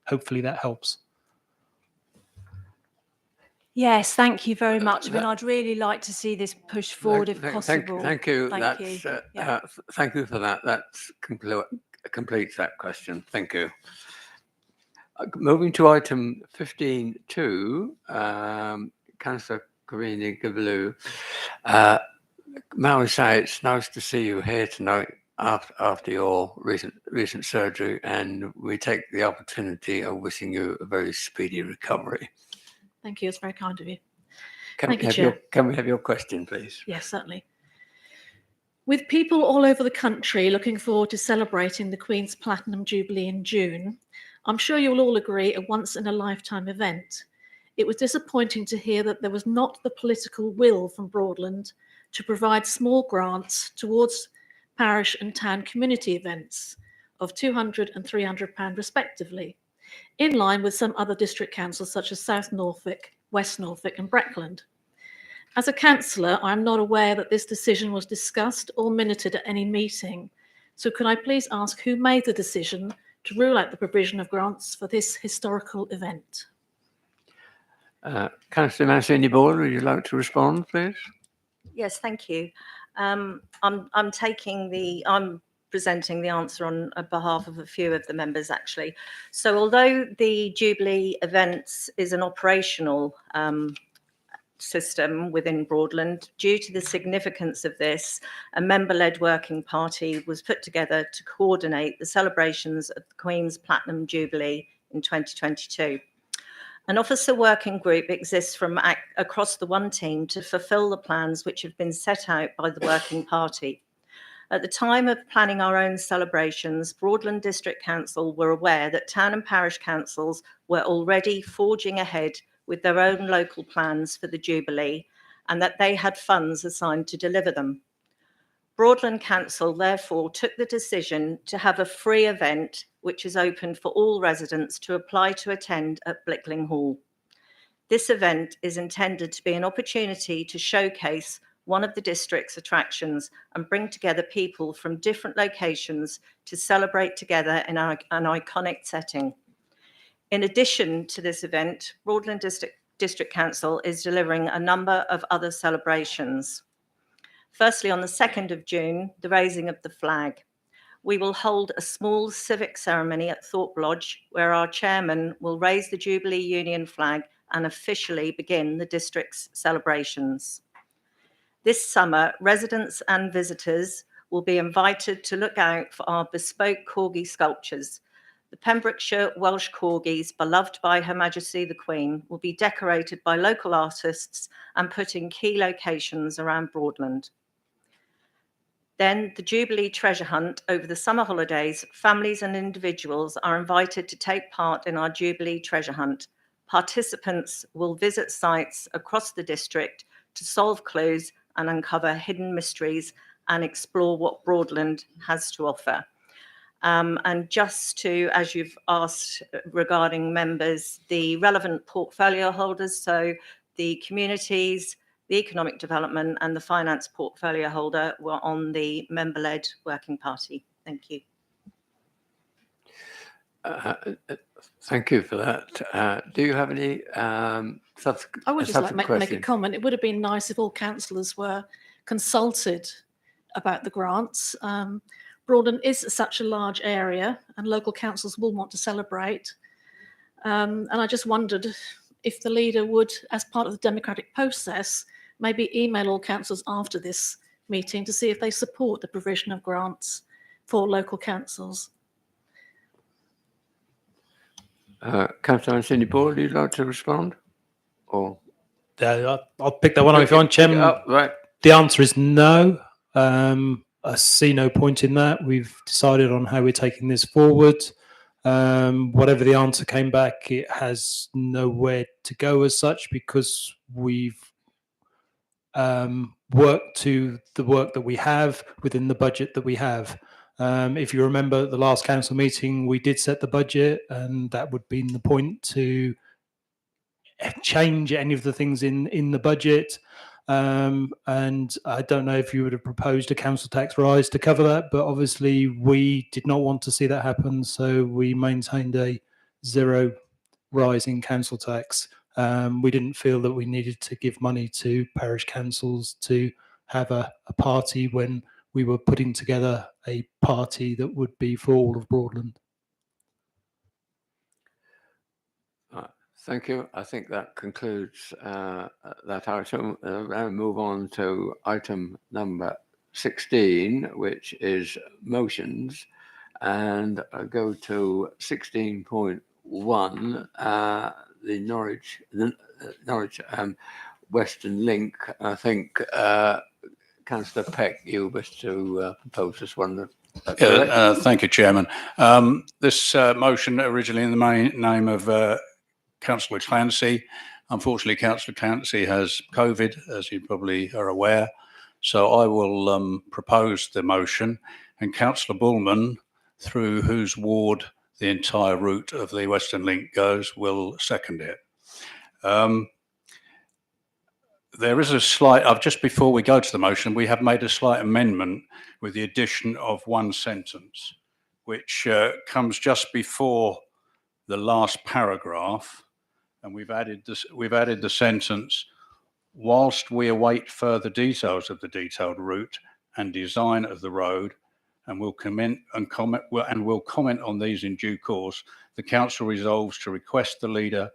Hopefully that helps. Yes, thank you very much. I mean, I'd really like to see this pushed forward if Thank possible. you. Thank That's, you. Yeah. thank you for that. That completes that question. Thank you. Moving to item 15.2, Councillor Carini Jubilee. May I say it's nice to see you here tonight after your recent surgery, and we take the opportunity of wishing you a very speedy recovery. Thank you. It's very kind of you. Can Thank we you, have Chair. can we have your question, please? Yes, certainly. With people all over the country looking forward to celebrating the Queen's Platinum Jubilee in June, I'm sure you'll all agree a once-in-a-lifetime event. It was disappointing to hear that there was not the political will from Broadland to provide small grants towards parish and town community events of £200 and £300 respectively, in line with some other district councils such as South Norfolk, West Norfolk and Broadland. As a councillor, I'm not aware that this decision was discussed or minuted at any meeting. So can I please ask who made the decision to rule out the provision of grants for this historical event? Councillor Mancini-Ball, would you like to respond, please? Yes, thank you. I'm presenting the answer on behalf of a few of the members, actually. So although the Jubilee events is an operational system within Broadland, due to the significance of this, a member-led working party was put together to coordinate the celebrations of the Queen's Platinum Jubilee in 2022. An officer working group exists from across the One Team to fulfil the plans which have been set out by the working party. At the time of planning our own celebrations, Broadland District Council were aware that town and parish councils were already forging ahead with their own local plans for the Jubilee and that they had funds assigned to deliver them. Broadland Council therefore took the decision to have a free event which is open for all residents to apply to attend at Blickling Hall. This event is intended to be an opportunity to showcase one of the district's attractions and bring together people from different locations to celebrate together in an iconic setting. In addition to this event, Broadland District Council is delivering a number of other celebrations. Firstly, on the 2nd of June, the raising of the flag. We will hold a small civic ceremony at Thorpe Lodge, where our chairman will raise the Jubilee Union flag and officially begin the district's celebrations. This summer, residents and visitors will be invited to look out for our bespoke corgi sculptures. The Pembrokeshire Welsh corgis, beloved by Her Majesty the Queen, will be decorated by local artists and put in key locations around Broadland. Then the Jubilee treasure hunt over the summer holidays. Families and individuals are invited to take part in our Jubilee treasure hunt. Participants will visit sites across the district to solve clues and uncover hidden mysteries and explore what Broadland has to offer. And just to, as you've asked regarding members, the relevant portfolio holders, so the communities, the economic development and the finance portfolio holder were on the member-led working party. Thank you. Thank you for that. Do you have any subsequent I would just like to make a question? comment. It would have been nice if all councillors were consulted about the grants. Broadland is such a large area and local councils will want to celebrate. And I just wondered if the leader would, as part of the democratic process, maybe email all councillors after this meeting to see if they support the provision of grants for local councils. Councillor Mancini-Ball, would you like to respond? Or I'll pick that one up if you want, Chairman. Right. The answer is no. I see no point in that. We've decided on how we're taking this forward. Whatever the answer came back, it has nowhere to go as such because we've worked to the work that we have within the budget that we have. If you remember at the last council meeting, we did set the budget, and that would be the point to change any of the things in the budget. And I don't know if you would have proposed a council tax rise to cover that, but obviously we did not want to see that happen, so we maintained a 0 rise in council tax. We didn't feel that we needed to give money to parish councils to have a party when we were putting together a party that would be for all of Broadland. Thank you. I think that concludes that item. Now move on to item number 16, which is motions, and I go to 16.1, the Norwich Western Link. I think Councillor Peck, you wish to propose this one. Thank you, Chairman. This motion originally in the name of Councillor Clancy. Unfortunately, Councillor Clancy has COVID, as you probably are aware. So I will propose the motion, and Councillor Bullman, through whose ward the entire route of the Western Link goes, will second it. There is a slight, just before we go to the motion, we have made a slight amendment with the addition of one sentence, which comes just before the last paragraph. And we've added the sentence, whilst we await further details of the detailed route and design of the road, and will comment on these in due course, the council resolves to request the leader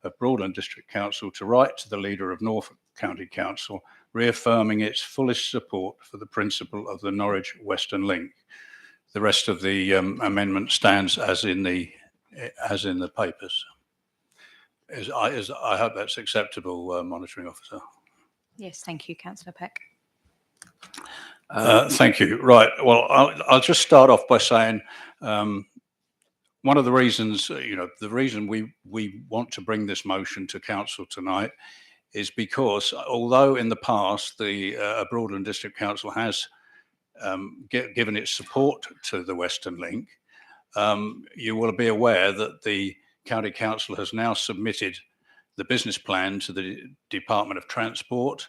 of Broadland District Council to write to the leader of Norfolk County Council, reaffirming its fullest support for the principle of the Norwich Western Link. The rest of the amendment stands as in the papers. I hope that's acceptable, Monitoring Officer. Yes, thank you, Councillor Peck. Thank you. Right. Well, I'll just start off by saying one of the reasons, the reason we want to bring this motion to council tonight is because although in the past the Broadland District Council has given its support to the Western Link, you will be aware that the County Council has now submitted the business plan to the Department of Transport,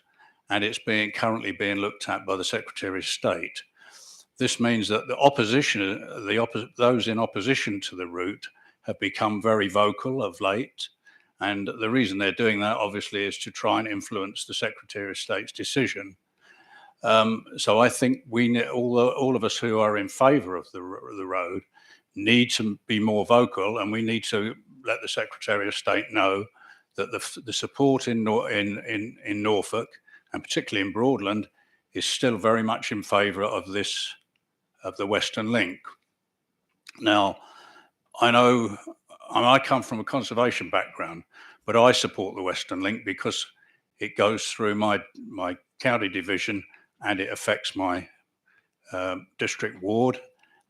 and it's currently being looked at by the Secretary of State. This means that those in opposition to the route have become very vocal of late, and the reason they're doing that obviously is to try and influence the Secretary of State's decision. So I think all of us who are in favour of the road need to be more vocal, and we need to let the Secretary of State know that the support in Norfolk, and particularly in Broadland, is still very much in favour of the Western Link. Now, I come from a conservation background, but I support the Western Link because it goes through my county division and it affects my district ward.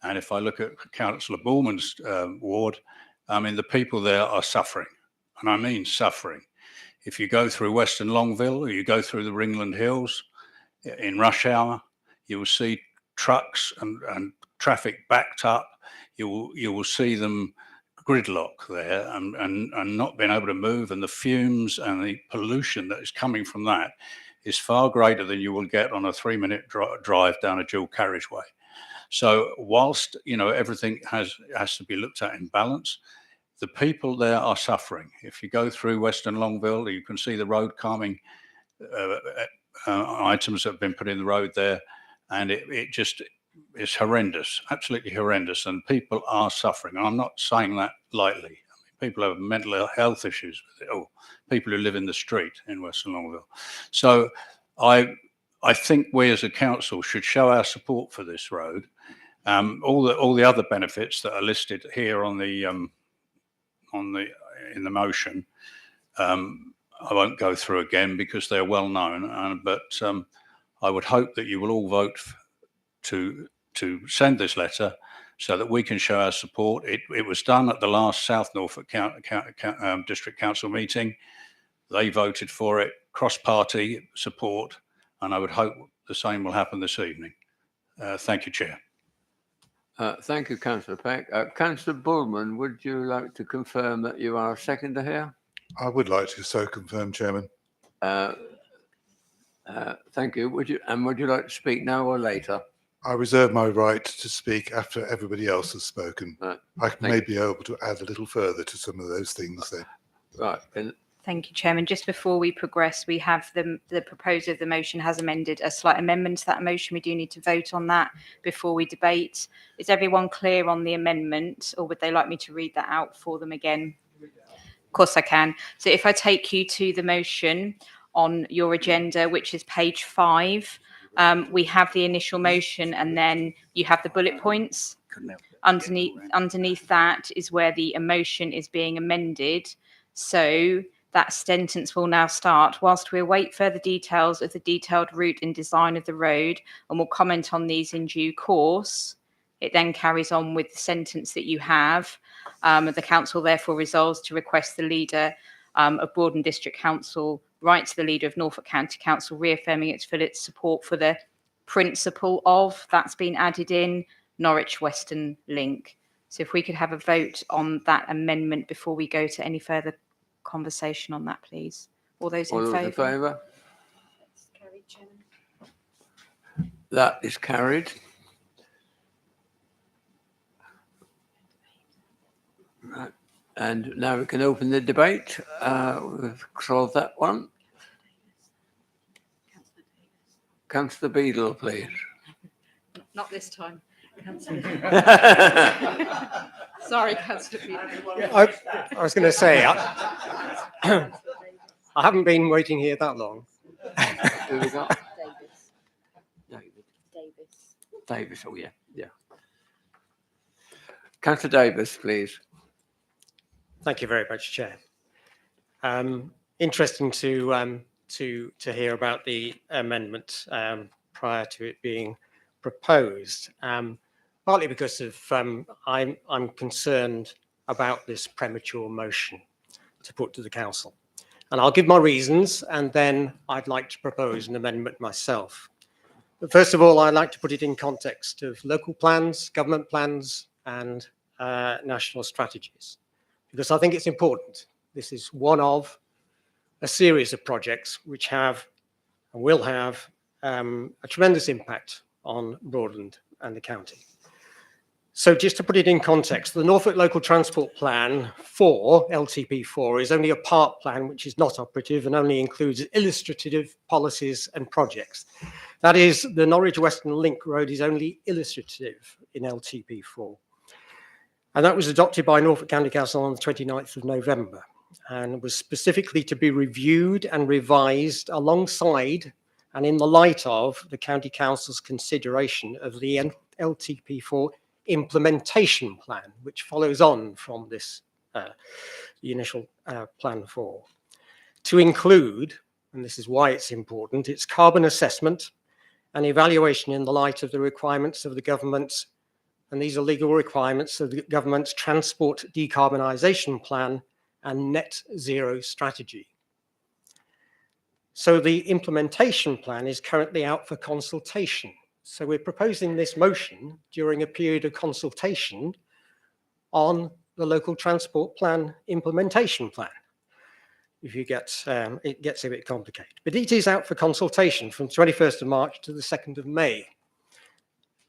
And if I look at Councillor Bullman's ward, I mean, the people there are suffering, and I mean suffering. If you go through Western Longville or you go through the Ringland Hills in rush hour, you will see trucks and traffic backed up. You will see them gridlock there and not being able to move, and the fumes and the pollution that is coming from that is far greater than you will get on a 3-minute drive down a dual carriageway. So whilst everything has to be looked at in balance, the people there are suffering. If you go through Western Longville, you can see the road calming items that have been put in the road there, and it just is horrendous, absolutely horrendous, and people are suffering. And I'm not saying that lightly. I mean, people have mental health issues with it, or people who live in the street in Western Longville. So I think we as a council should show our support for this road. All the other benefits that are listed here in the motion, I won't go through again because they're well known. But I would hope that you will all vote to send this letter so that we can show our support. It was done at the last South Norfolk District Council meeting. They voted for it, cross-party support, and I would hope the same will happen this evening. Thank you, Chair. Thank you, Councillor Peck. Councillor Bullman, would you like to confirm that you are a seconder here? I would like to so confirm, Chairman. Thank you. Would you like to speak now or later? I reserve my right to speak after everybody else has spoken. Right. I may be able to add a little further to some of those things then. Right. Thank you, Chairman. Just before we progress, we have the proposer of the motion has amended a slight amendment to that motion. We do need to vote on that before we debate. Is everyone clear on the amendment, or would they like me to read that out for them again? Of course I can. So if I take you to the motion on your agenda, which is page 5, we have the initial motion and then you have the bullet points. Underneath that is where the motion is being amended. So that sentence will now start. Whilst we await further details of the detailed route and design of the road and will comment on these in due course, it then carries on with the sentence that you have. The council therefore resolves to request the leader of Broadland District Council write to the leader of Norfolk County Council reaffirming its full support for the principle of, that's been added in, Norwich Western Link. So if we could have a vote on that amendment before we go to any further conversation on that, please. All those in favour? That is carried. Right. And now we can open the debate. We've solved that one. Councillor Beadle, please. Not this time. Sorry, Councillor Beadle. I was going to say, I haven't been waiting here that long. Who we got? Davis, oh yeah. Councillor Davis, please. Thank you very much, Chair. Interesting to hear about the amendment prior to it being proposed. Partly because of I'm concerned about this premature motion to put to the council, and I'll give my reasons, and then I'd like to propose an amendment myself. But first of all, I'd like to put it in context of local plans, government plans, and national strategies, because I think it's important. This is one of a series of projects which have and will have a tremendous impact on Broadland and the county. So just to put it in context, the Norfolk Local Transport Plan 4, LTP4, is only a part plan which is not operative and only includes illustrative policies and projects. That is, the Norwich Western Link Road is only illustrative in LTP4. And that was adopted by Norfolk County Council on the 29th of November and was specifically to be reviewed and revised alongside and in the light of the County Council's consideration of the LTP4 implementation plan, which follows on from this, the initial plan 4, to include, and this is why it's important, its carbon assessment and evaluation in the light of the requirements of the government's, and these are legal requirements of the government's transport decarbonisation plan and net zero strategy. So the implementation plan is currently out for consultation. So we're proposing this motion during a period of consultation on the local transport plan implementation plan. If you get, it gets a bit complicated, but it is out for consultation from 21st of March to the 2nd of May.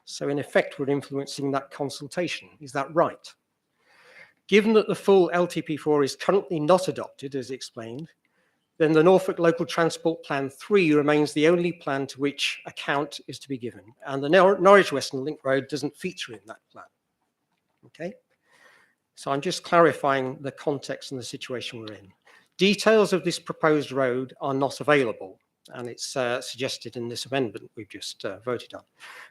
So in effect, we're influencing that consultation. Is that right? Given that the full LTP4 is currently not adopted, as explained, then the Norfolk Local Transport Plan 3 remains the only plan to which account is to be given. And the Norwich Western Link Road doesn't feature in that plan. Okay? So I'm just clarifying the context and the situation we're in. Details of this proposed road are not available, and it's suggested in this amendment we've just voted on.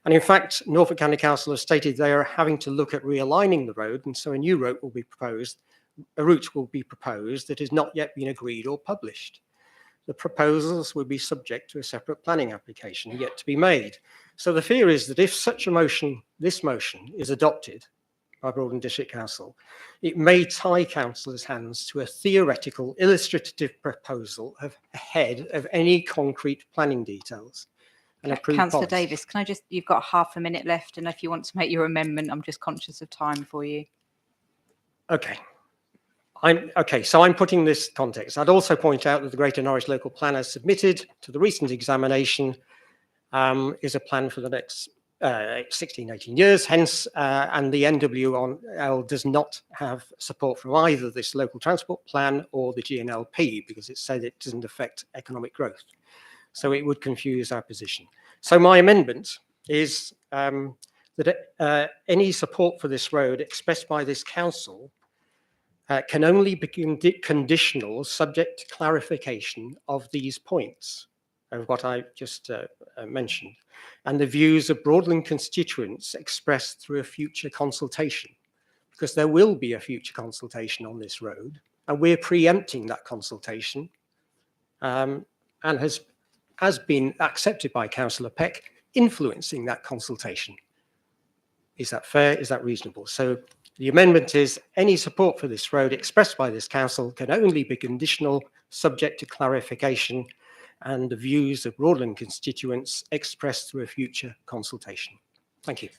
And in fact, Norfolk County Council has stated they are having to look at realigning the road, and so a new route will be proposed. A route will be proposed that has not yet been agreed or published. The proposals will be subject to a separate planning application yet to be made. So the fear is that if such a motion, this motion, is adopted by Broadland District Council, it may tie councillors' hands to a theoretical, illustrative proposal ahead of any concrete planning details. an approved Councillor policy. Davis, can I just, you've got half a minute left, and if you want to make your amendment, I'm just conscious of time for you. Okay. So I'm putting this context. I'd also point out that the Greater Norwich Local Plan as submitted to the recent examination is a plan for the next 16, 18 years, hence, and the NWL does not have support from either this local transport plan or the GNLP, because it said it doesn't affect economic growth. So it would confuse our position. So my amendment is that any support for this road expressed by this council can only be conditional, subject to clarification of these points of what I just mentioned, and the views of Broadland constituents expressed through a future consultation, because there will be a future consultation on this road, and we're preempting that consultation, and has been accepted by Councillor Peck, influencing that consultation. Is that fair? Is that reasonable? So the amendment is any support for this road expressed by this council can only be conditional, subject to clarification, and the views of Broadland constituents expressed through a future consultation. Thank you.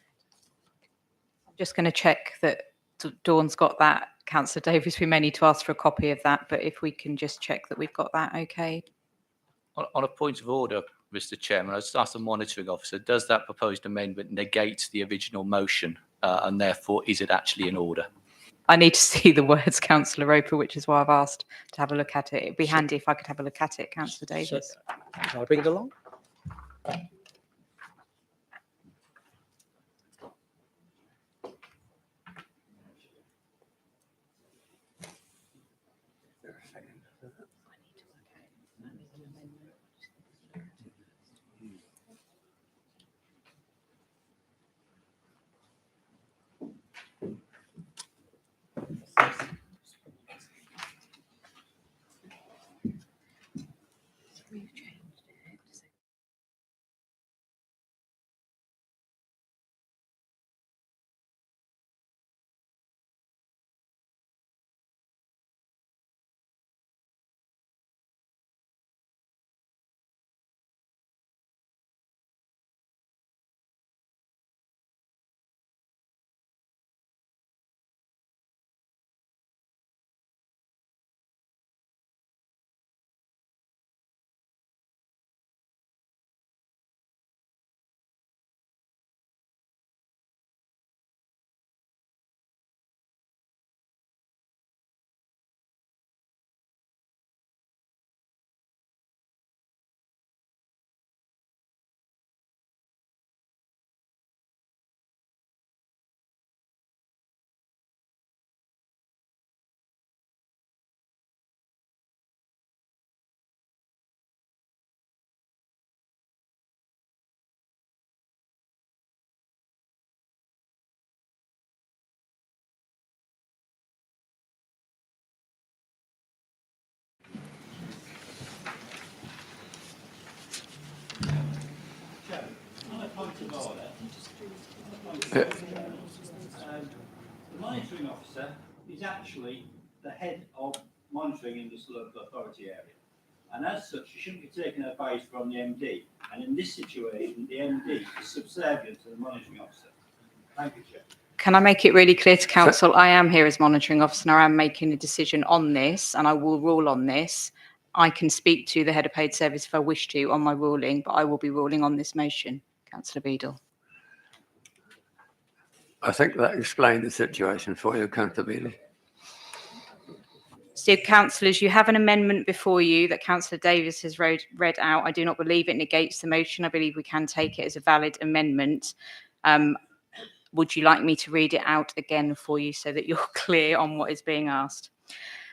I'm just going to check that Dawn's got that. Councillor Davis, we may need to ask for a copy of that, but if we can just check that we've got that, okay. On a point of order, Mr. Chairman, I just asked the monitoring officer, does that proposed amendment negate the original motion, and therefore is it actually in order? I need to see the words, Councillor Roper, which is why I've asked to have a look at it. It'd be handy if I could have a look at it, Councillor Davis. Shall I bring it along? The monitoring officer is actually the head of monitoring in this local authority area. And as such, you shouldn't be taking advice from the MD. And in this situation, the MD is subservient to the monitoring officer. Thank you, Chair. Can I make it really clear to Council, I am here as monitoring officer and I am making a decision on this and I will rule on this. I can speak to the head of paid service if I wish to on my ruling, but I will be ruling on this motion. Councillor Beadle. I think that explained the situation for you, Councillor Beadle. So, councillors, you have an amendment before you that Councillor Davis has read out. I do not believe it negates the motion. I believe we can take it as a valid amendment. Would you like me to read it out again for you so that you're clear on what is being asked?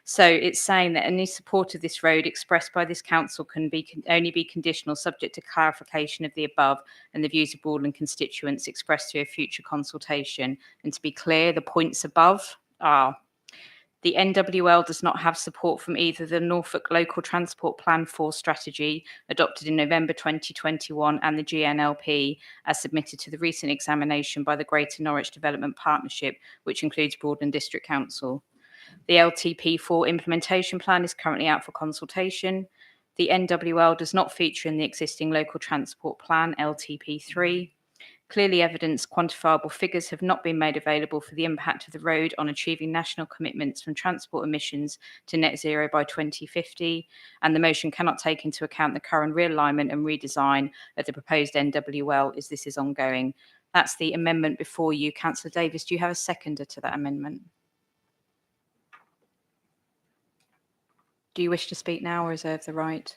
So it's saying that any support of this road expressed by this council can only be conditional, subject to clarification of the above and the views of Broadland constituents expressed through a future consultation. And to be clear, the points above are: the NWL does not have support from either the Norfolk Local Transport Plan 4 strategy adopted in November 2021 and the GNLP as submitted to the recent examination by the Greater Norwich Development Partnership, which includes Broadland District Council. The LTP4 implementation plan is currently out for consultation. The NWL does not feature in the existing local transport plan, LTP3. Clearly evidenced quantifiable figures have not been made available for the impact of the road on achieving national commitments from transport emissions to net zero by 2050, and the motion cannot take into account the current realignment and redesign of the proposed NWL as this is ongoing. That's the amendment before you. Councillor Davis, do you have a seconder to that amendment? Do you wish to speak now or reserve the right?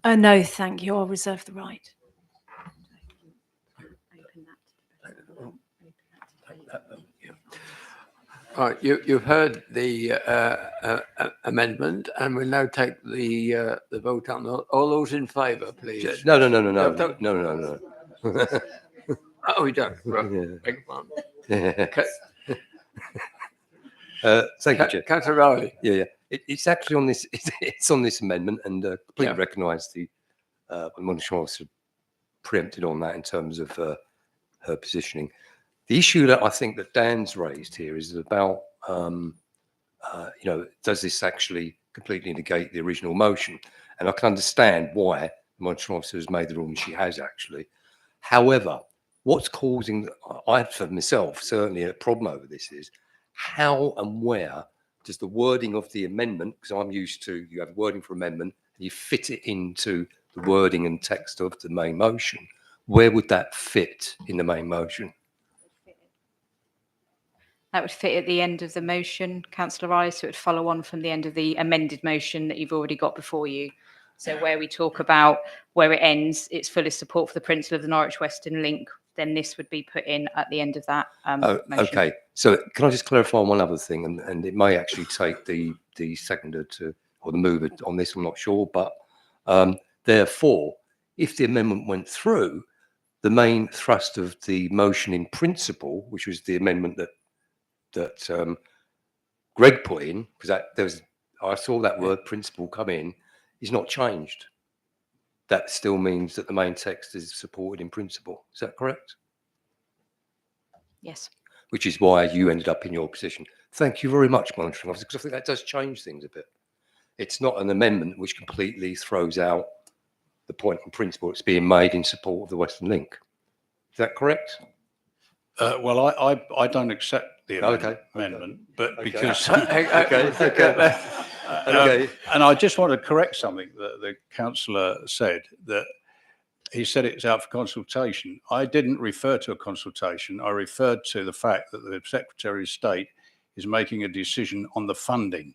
No, thank you. I'll reserve the right. Right, you've heard the amendment, and we'll now take the vote on all those in favour, please. No. Oh, we don't. Right. Yeah. Beg your pardon. Okay. Thank you, Chair. Councillor Riley. Yeah. It's actually on this. It's on this amendment, and completely Yeah. recognise the monitoring officer preempted on that in terms of her positioning. The issue that I think that Dan's raised here is about, does this actually completely negate the original motion? And I can understand why the monitoring officer has made the ruling she has actually. However, what's causing, I for myself, certainly a problem over this is how and where does the wording of the amendment, because I'm used to, you have wording for amendment, and you fit it into the wording and text of the main motion. Where would that fit in the main motion? That would fit at the end of the motion, Councillor Riley, so it would follow on from the end of the amended motion that you've already got before you. So where we talk about where it ends, it's fullest support for the principle of the Norwich Western Link, then this would be put in at the end of that motion. Okay, so can I just clarify one other thing, and it may actually take the seconder to, or the mover on this, I'm not sure, but therefore, if the amendment went through, the main thrust of the motion in principle, which was the amendment that Greg put in, because I saw that word principle come in, is not changed. That still means that the main text is supported in principle. Is that correct? Yes. Which is why you ended up in your position. Thank you very much, monitoring officer, because I think that does change things a bit. It's not an amendment which completely throws out the point in principle that's being made in support of the Western Link. Is that correct? Well, I don't accept the amendment, but Okay. because Okay. And I just want to correct something that the councillor said, that he said it's out for consultation. I didn't refer to a consultation. I referred to the fact that the Secretary of State is making a decision on the funding.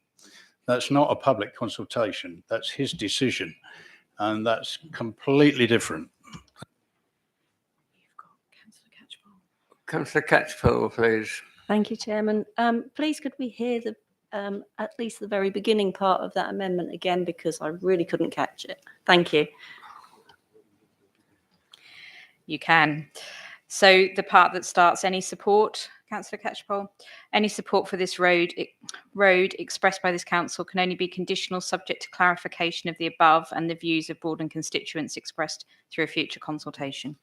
That's not a public consultation. That's his decision, and that's completely different. Councillor Catchpole, please. Thank you, Chairman. Please could we hear the at least the very beginning part of that amendment again, because I really couldn't catch it. Thank you. You can. So the part that starts, any support, Councillor Catchpole, any support for this road expressed by this council can only be conditional, subject to clarification of the above and the views of Broadland constituents expressed through a future consultation.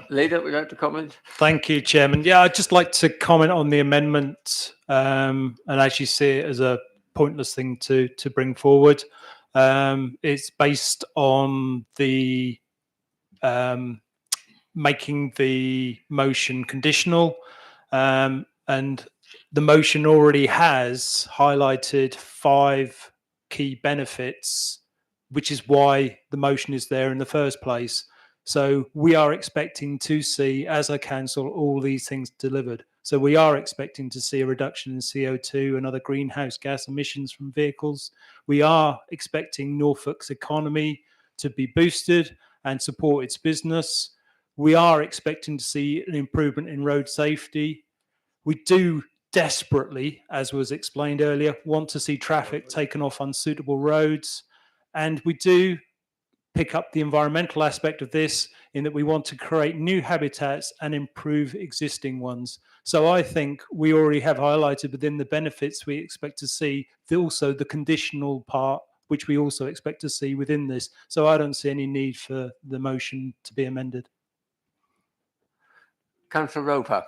Leader, would you like to comment? Thank you, Chairman. Yeah, I'd just like to comment on the amendment and actually see it as a pointless thing to bring forward. It's based on the making the motion conditional, and the motion already has highlighted 5 key benefits, which is why the motion is there in the first place. So we are expecting to see, as a council, all these things delivered. So we are expecting to see a reduction in CO2 and other greenhouse gas emissions from vehicles. We are expecting Norfolk's economy to be boosted and support its business. We are expecting to see an improvement in road safety. We do desperately, as was explained earlier, want to see traffic taken off unsuitable roads. And we do pick up the environmental aspect of this in that we want to create new habitats and improve existing ones. So I think we already have highlighted within the benefits we expect to see also the conditional part, which we also expect to see within this. So I don't see any need for the motion to be amended. Councillor Roper.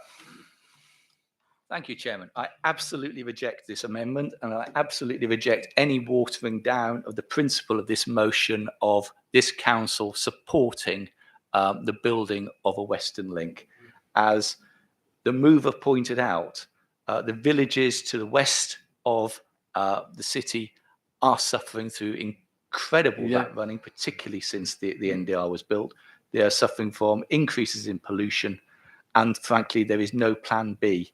Thank you, Chairman. I absolutely reject this amendment, and I absolutely reject any watering down of the principle of this motion of this council supporting the building of a Western Link. As the mover pointed out, the villages to the west of the city are suffering through incredible VAT running, particularly since the NDR was built. They are suffering from increases in pollution, and frankly, there is no plan B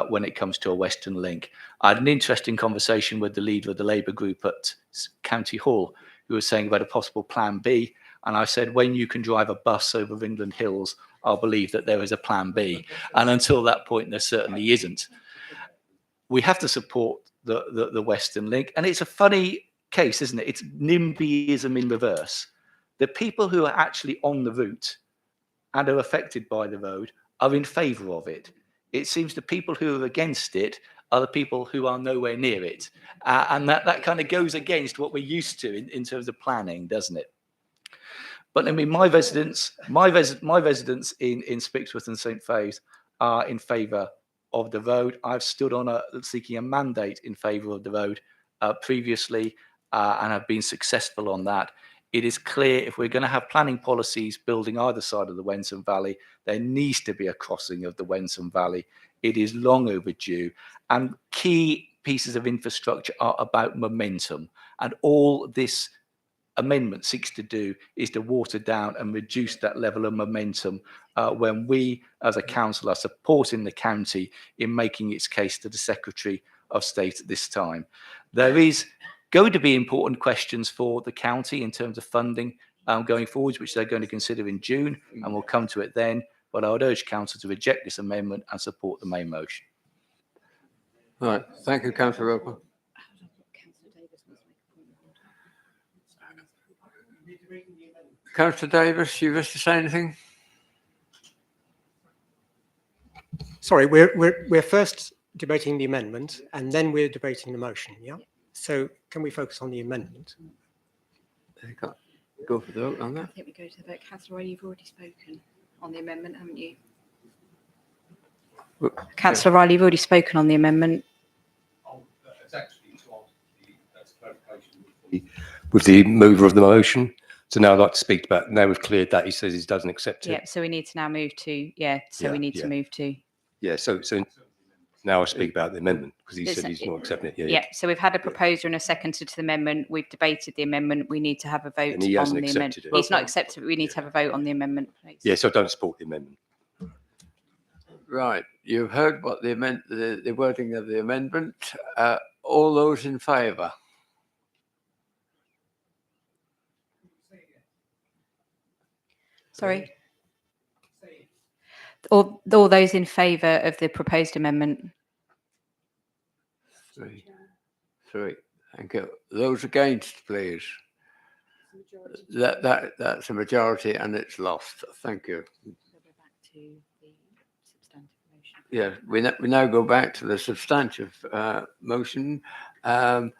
when it comes to a Western Link. I had an interesting conversation with the leader of the Labour group at County Hall, who was saying about a possible plan B. And I said, when you can drive a bus over England Hills, I'll believe that there is a plan B. And until that point, there certainly isn't. We have to support the Western Link. And it's a funny case, isn't it? It's NIMBYism in reverse. The people who are actually on the route and are affected by the road are in favour of it. It seems the people who are against it are the people who are nowhere near it. And that kind of goes against what we're used to in terms of planning, doesn't it? But I mean, my residents in Spixworth and St. Faves are in favour of the road. I've stood on seeking a mandate in favour of the road previously, and have been successful on that. It is clear if we're going to have planning policies building either side of the Wensum Valley, there needs to be a crossing of the Wensum Valley. It is long overdue. And key pieces of infrastructure are about momentum. And all this amendment seeks to do is to water down and reduce that level of momentum when we, as a council, are supporting the county in making its case to the Secretary of State at this time. There is going to be important questions for the county in terms of funding going forwards, which they're going to consider in June, and we'll come to it then. But I would urge council to reject this amendment and support the main motion. All right. Thank you, Councillor Roper. Councillor Davis, you wish to say anything? Sorry, we're first debating the amendment and then we're debating the motion, yeah? So can we focus on the amendment? Go for the vote on that. I think we go to the vote. Councillor Riley, you've already spoken on the amendment, haven't you? Councillor Riley, you've already spoken on the amendment. With the mover of the motion. So now I'd like to speak about, now we've cleared that, he says he doesn't accept it. Yeah, so we need to now move to, we need to move to. Yeah, so now I speak about the amendment because he said he's not accepting it. Yeah, so we've had a proposer and a seconder to the amendment. We've debated the amendment. We need to have a vote And he on hasn't the accepted amendment. it. He's not accepted, but we need to have a vote on the amendment, please. Yeah, so I don't support the amendment. Right, you've heard what the wording of the amendment. All those in favour? Sorry. All those in favour of the proposed amendment? Three. Thank you. Those against, please. That's a majority, and it's lost. Thank you. Yeah, we now go back to the substantive motion. Councillor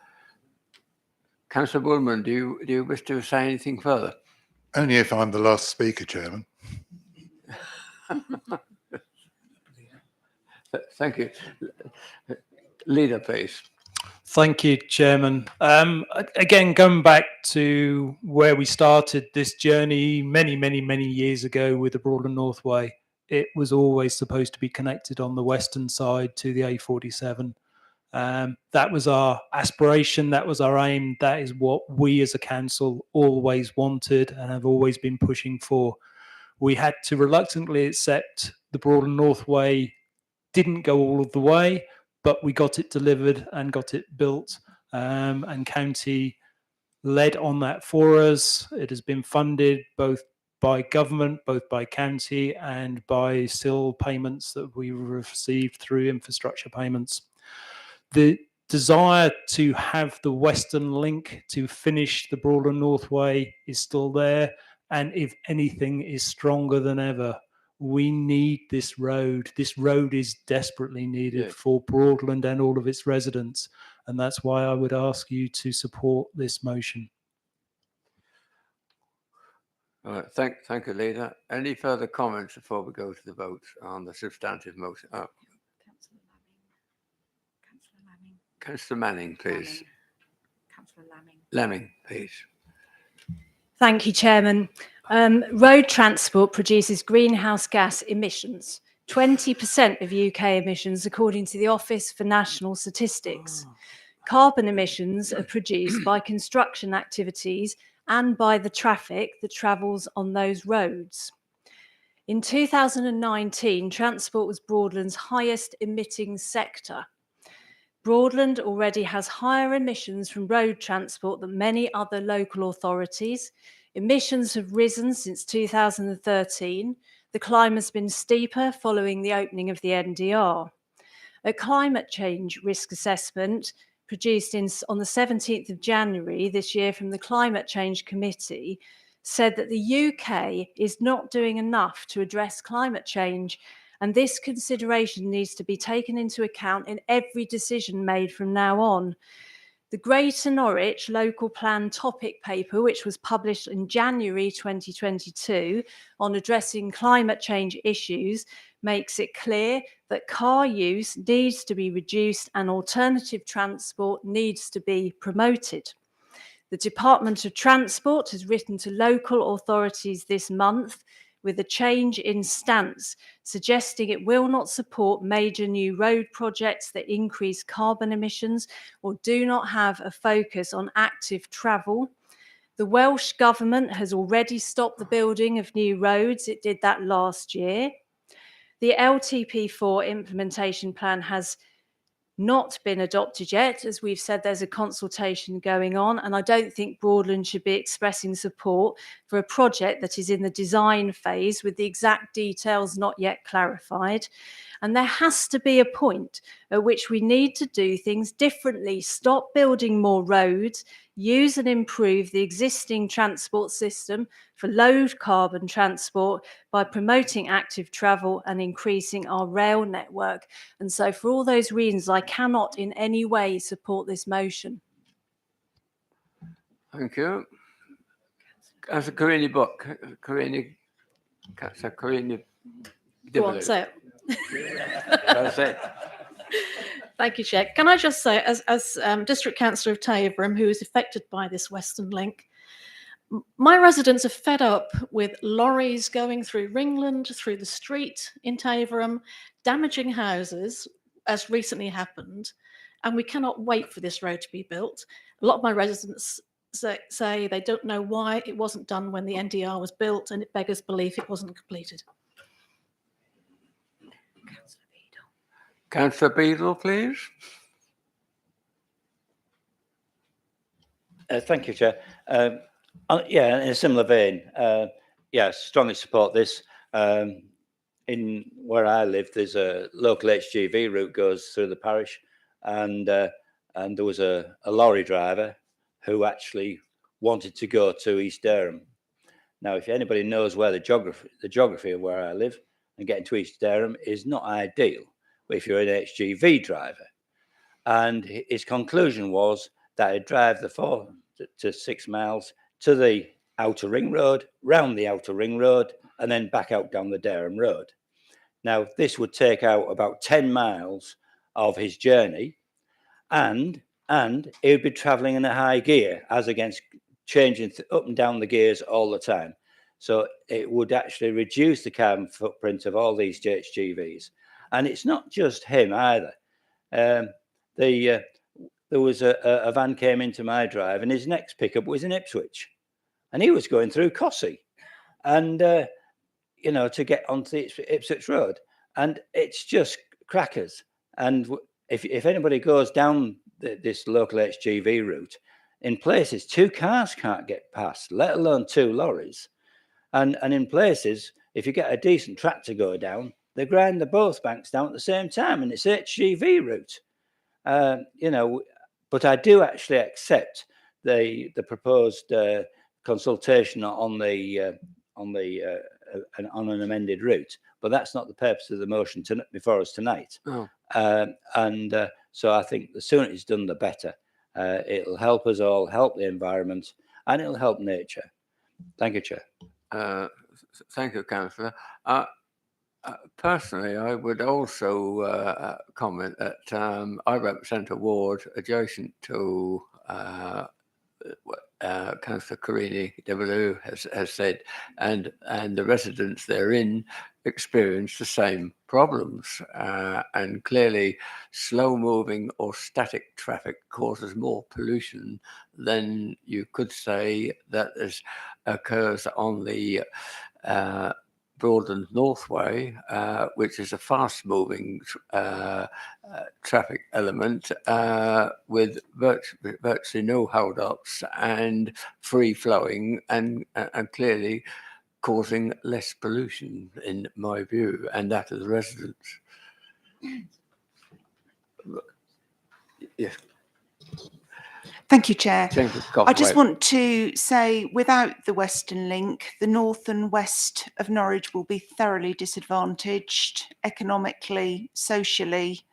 Woolman, do you wish to say anything further? Only if I'm the last speaker, Chairman. Thank you. Leader, please. Thank you, Chairman. Again, going back to where we started this journey many years ago with the Broadland Northway, it was always supposed to be connected on the western side to the A47. That was our aspiration, that was our aim, that is what we as a council always wanted and have always been pushing for. We had to reluctantly accept the Broadland Northway didn't go all of the way, but we got it delivered and got it built, and county led on that for us. It has been funded both by government, both by county and by SIL payments that we received through infrastructure payments. The desire to have the Western Link to finish the Broadland Northway is still there, and if anything is stronger than ever. We need this road. This road is desperately needed for Broadland and all of its residents, and that's why I would ask you to support this motion. All right, thank you, Leader. Any further comments before we go to the vote on the substantive motion? Councillor Manning, please. Councillor Lamming. Lamming, please. Thank you, Chairman. Road transport produces greenhouse gas emissions, 20% of UK emissions, according to the Office for National Statistics. Carbon emissions are produced by construction activities and by the traffic that travels on those roads. In 2019, transport was Broadland's highest emitting sector. Broadland already has higher emissions from road transport than many other local authorities. Emissions have risen since 2013. The climb has been steeper following the opening of the NDR. A climate change risk assessment produced on the 17th of January this year from the Climate Change Committee said that the UK is not doing enough to address climate change, and this consideration needs to be taken into account in every decision made from now on. The Greater Norwich Local Plan topic paper, which was published in January 2022 on addressing climate change issues, makes it clear that car use needs to be reduced and alternative transport needs to be promoted. The Department of Transport has written to local authorities this month with a change in stance, suggesting it will not support major new road projects that increase carbon emissions or do not have a focus on active travel. The Welsh Government has already stopped the building of new roads. It did that last year. The LTP4 implementation plan has not been adopted yet. As we've said, there's a consultation going on, and I don't think Broadland should be expressing support for a project that is in the design phase with the exact details not yet clarified. And there has to be a point at which we need to do things differently, stop building more roads, use and improve the existing transport system for low carbon transport by promoting active travel and increasing our rail network. And so for all those reasons, I cannot in any way support this motion. Thank you. Councillor Carini Buck, Councillor Carini. Go on, say it. That's it. Thank you, Chair. Can I just say, as District Councillor of Taverham, who is affected by this Western Link, my residents are fed up with lorries going through Ringland, through the street in Taverham, damaging houses, as recently happened, and we cannot wait for this road to be built. A lot of my residents say they don't know why it wasn't done when the NDR was built, and it beggars belief it wasn't completed. Councillor Beadle, please. Thank you, Chair. Yeah, in a similar vein, yeah, strongly support this. In where I live, there's a local HGV route goes through the parish, and there was a lorry driver who actually wanted to go to East Dereham. Now, if anybody knows where the geography of where I live, and getting to East Dereham is not ideal if you're an HGV driver. And his conclusion was that he'd drive the 4 to 6 miles to the outer ring road, round the outer ring road, and then back out down the Dereham road. Now, this would take out about 10 miles of his journey, and he would be traveling in a high gear, as against changing up and down the gears all the time. So it would actually reduce the carbon footprint of all these HGVs. And it's not just him either. There was a van came into my drive, and his next pickup was in Ipswich, and he was going through Cossey, and you know, to get onto the Ipswich Road, and it's just crackers. And if anybody goes down this local HGV route, in places 2 cars can't get past, let alone 2 lorries, and in places, if you get a decent tractor go down, they grind the both banks down at the same time, and it's HGV route. You know, but I do actually accept the proposed consultation on an amended route, but that's not the purpose of the motion before us tonight. Oh. So I think the sooner it's done, the better. It'll help us all, help the environment, and it'll help nature. Thank you, Chair. Thank you, Councillor. Personally, I would also comment that I represent a ward adjacent to what Councillor Carini Devereux has said, and the residents therein experience the same problems. And clearly, slow-moving or static traffic causes more pollution than you could say that occurs on the Broadland Northway, which is a fast-moving traffic element with virtually no hold-ups and free-flowing, and clearly causing less pollution, in my view, and that of the residents. Yes. Thank you, Chair. Chamber I just Copyright. want to say, without the Western Link, the north and west of Norwich will be thoroughly disadvantaged economically, socially,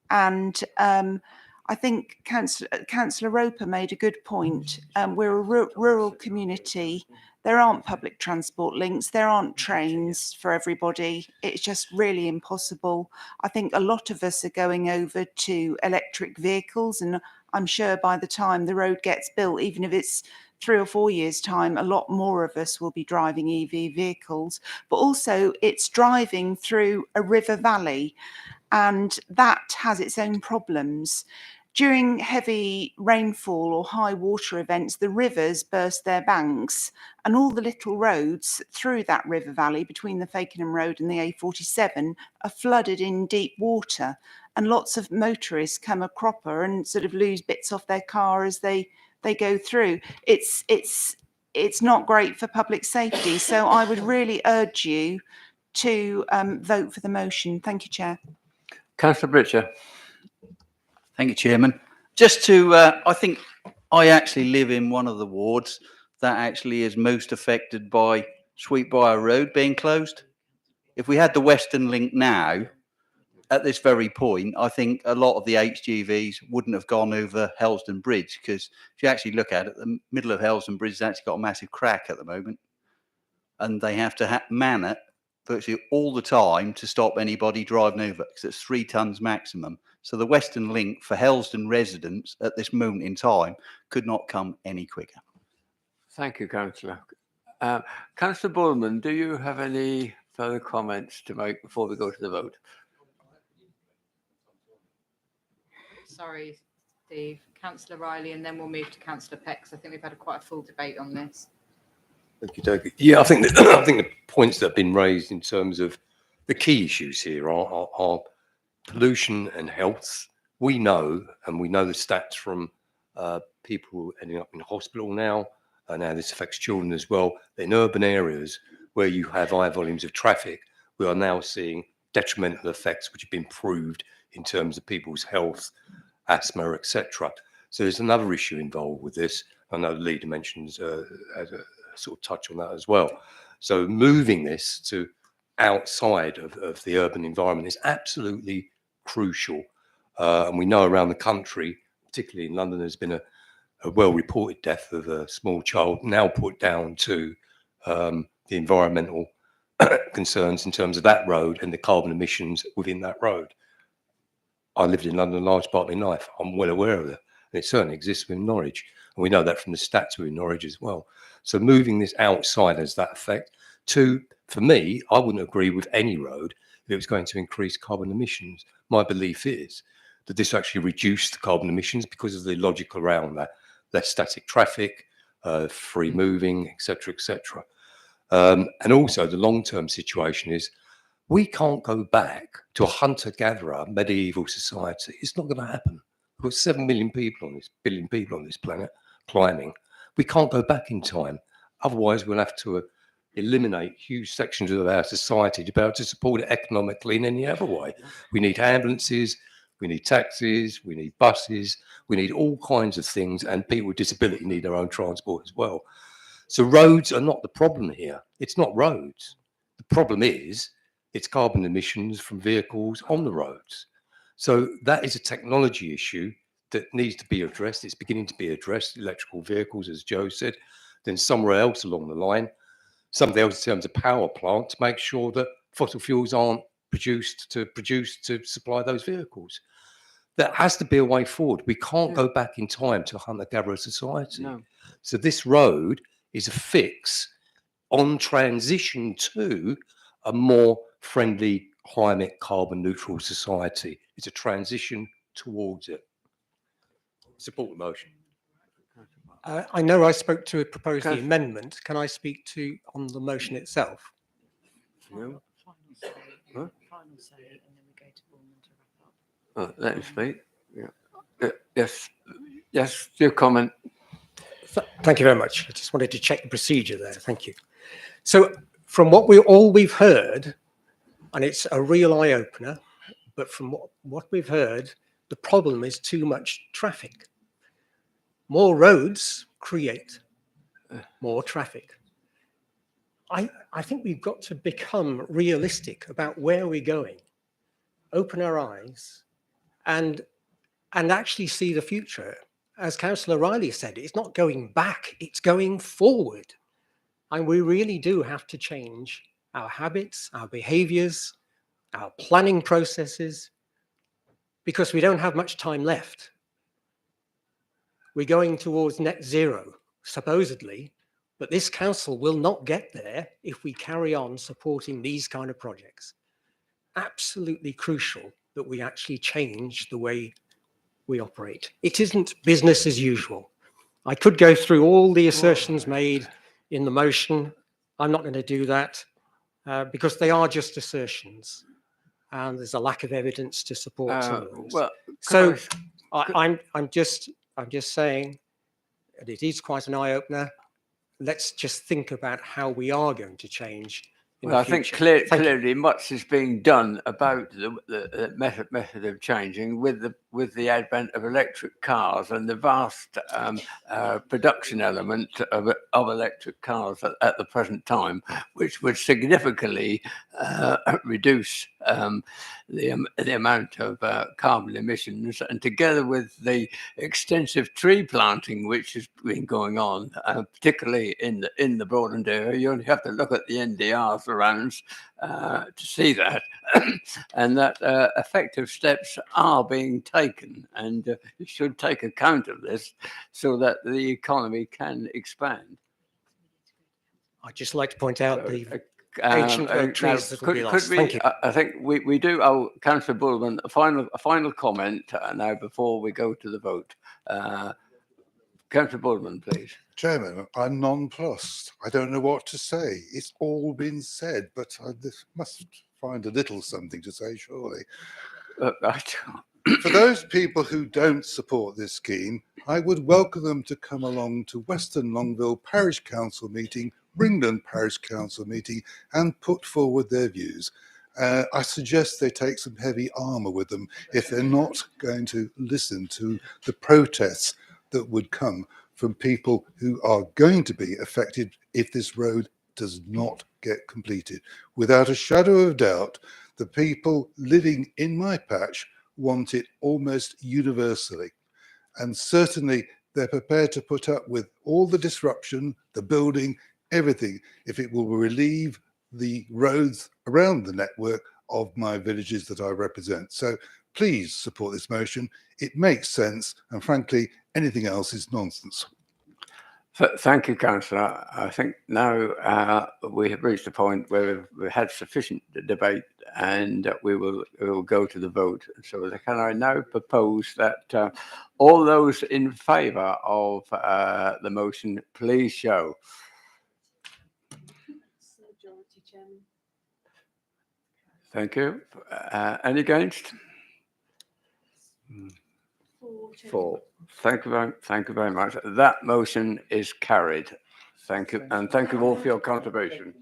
and I think Councillor Roper made a good point. We're a rural community. There aren't public transport links. There aren't trains for everybody. It's just really impossible. I think a lot of us are going over to electric vehicles, and I'm sure by the time the road gets built, even if it's 3 or 4 years' time, a lot more of us will be driving EV vehicles. But also, it's driving through a river valley, and that has its own problems. During heavy rainfall or high water events, the rivers burst their banks, and all the little roads through that river valley between the Fakenham Road and the A47 are flooded in deep water, and lots of motorists come a cropper and sort of lose bits off their car as they go through. It's not great for public safety, so I would really urge you to vote for the motion. Thank you, Chair. Councillor Britcher. Thank you, Chairman. Just to, I think I actually live in one of the wards that actually is most affected by Sweetbriar Road being closed. If we had the Western Link now, at this very point, I think a lot of the HGVs wouldn't have gone over Helsden Bridge, because if you actually look at it, the middle of Helsden Bridge has actually got a massive crack at the moment, and they have to man it virtually all the time to stop anybody driving over, because it's 3 tons maximum. So the Western Link for Helsden residents at this moment in time could not come any quicker. Thank you, Councillor. Councillor Bullman, do you have any further comments to make before we go to the vote? Sorry, Steve. Councillor Riley, and then we'll move to Councillor Peck, 'cause I think we've had quite a full debate on this. Thank you, Doug. Yeah, I think the points that have been raised in terms of the key issues here are pollution and health. We know, and we know the stats from people ending up in hospital now, and now this affects children as well. In urban areas where you have high volumes of traffic, we are now seeing detrimental effects which have been proved in terms of people's health, asthma, etc. So there's another issue involved with this. I know the leader mentions as a sort of touch on that as well. So moving this to outside of the urban environment is absolutely crucial. And we know around the country, particularly in London, there's been a well-reported death of a small child, now put down to the environmental concerns in terms of that road and the carbon emissions within that road. I lived in London a large part of my life. I'm well aware of it. And it certainly exists within Norwich. And we know that from the stats within Norwich as well. So moving this outside has that effect. Two, for me, I wouldn't agree with any road if it was going to increase carbon emissions. My belief is that this actually reduced the carbon emissions because of the logic around that. Less static traffic, free moving, etc., etc. And also the long-term situation is we can't go back to a hunter-gatherer medieval society. It's not going to happen. We've got 7 billion people on this planet climbing. We can't go back in time. Otherwise, we'll have to eliminate huge sections of our society to be able to support it economically in any other way. We need ambulances, we need taxis, we need buses, we need all kinds of things, and people with disability need their own transport as well. So roads are not the problem here. It's not roads. The problem is it's carbon emissions from vehicles on the roads. So that is a technology issue that needs to be addressed. It's beginning to be addressed, electrical vehicles, as Joe said, then somewhere else along the line, something else in terms of power plant to make sure that fossil fuels aren't produced to supply those vehicles. There has to be a way forward. We can't go back in time to hunter-gatherer society. No. So this road is a fix on transition to a more friendly, climate, carbon neutral society. It's a transition towards it. Support the motion. I know I spoke to propose the Okay. amendment. Can I speak to on the motion itself? No. Huh? Oh, let him speak. Yeah. Yes. Yes. Your comment. Thank you very much. I just wanted to check the procedure there. Thank you. So from all we've heard, and it's a real eye opener, but from what we've heard, the problem is too much traffic. More roads create more traffic. I think we've got to become realistic about where we're going, open our eyes, and actually see the future. As Councillor Riley said, it's not going back, it's going forward. And we really do have to change our habits, our behaviors, our planning processes, because we don't have much time left. We're going towards net zero, supposedly, but this council will not get there if we carry on supporting these kind of projects. Absolutely crucial that we actually change the way we operate. It isn't business as usual. I could go through all the assertions made in the motion. I'm not going to do that because they are just assertions, and there's a lack of evidence to support some of those. Well, so I'm just saying that it is quite an eye opener. Let's just think about how we are going to change. Well, I think clearly much is being done about the method of changing with the advent of electric cars and the vast production element of electric cars at the present time, which would significantly reduce the amount of carbon emissions, and together with the extensive tree planting which has been going on, particularly in the Broadland area. You only have to look at the NDRs around to see that, and that effective steps are being taken, and you should take account of this so that the economy can expand. I'd just like to point out the ancient oak trees that will be lost. Thank you. I think we do owe Councillor Bullman a final comment now before we go to the vote. Councillor Bullman, please. Chairman, I'm nonplussed. I don't know what to say. It's all been said, but I must find a little something to say, surely. For those people who don't support this scheme, I would welcome them to come along to Western Longville Parish Council meeting, Ringland Parish Council meeting, and put forward their views. I suggest they take some heavy armour with them if they're not going to listen to the protests that would come from people who are going to be affected if this road does not get completed. Without a shadow of doubt, the people living in my patch want it almost universally. And certainly they're prepared to put up with all the disruption, the building, everything, if it will relieve the roads around the network of my villages that I represent. So please support this motion. It makes sense, and frankly, anything else is nonsense. Thank you, Councillor. I think now we have reached a point where we've had sufficient debate, and we will go to the vote. So can I now propose that all those in favour of the motion, please show. Thank you. Any against? 4. Thank you very much. That motion is carried. Thank you, and thank you all for your contribution.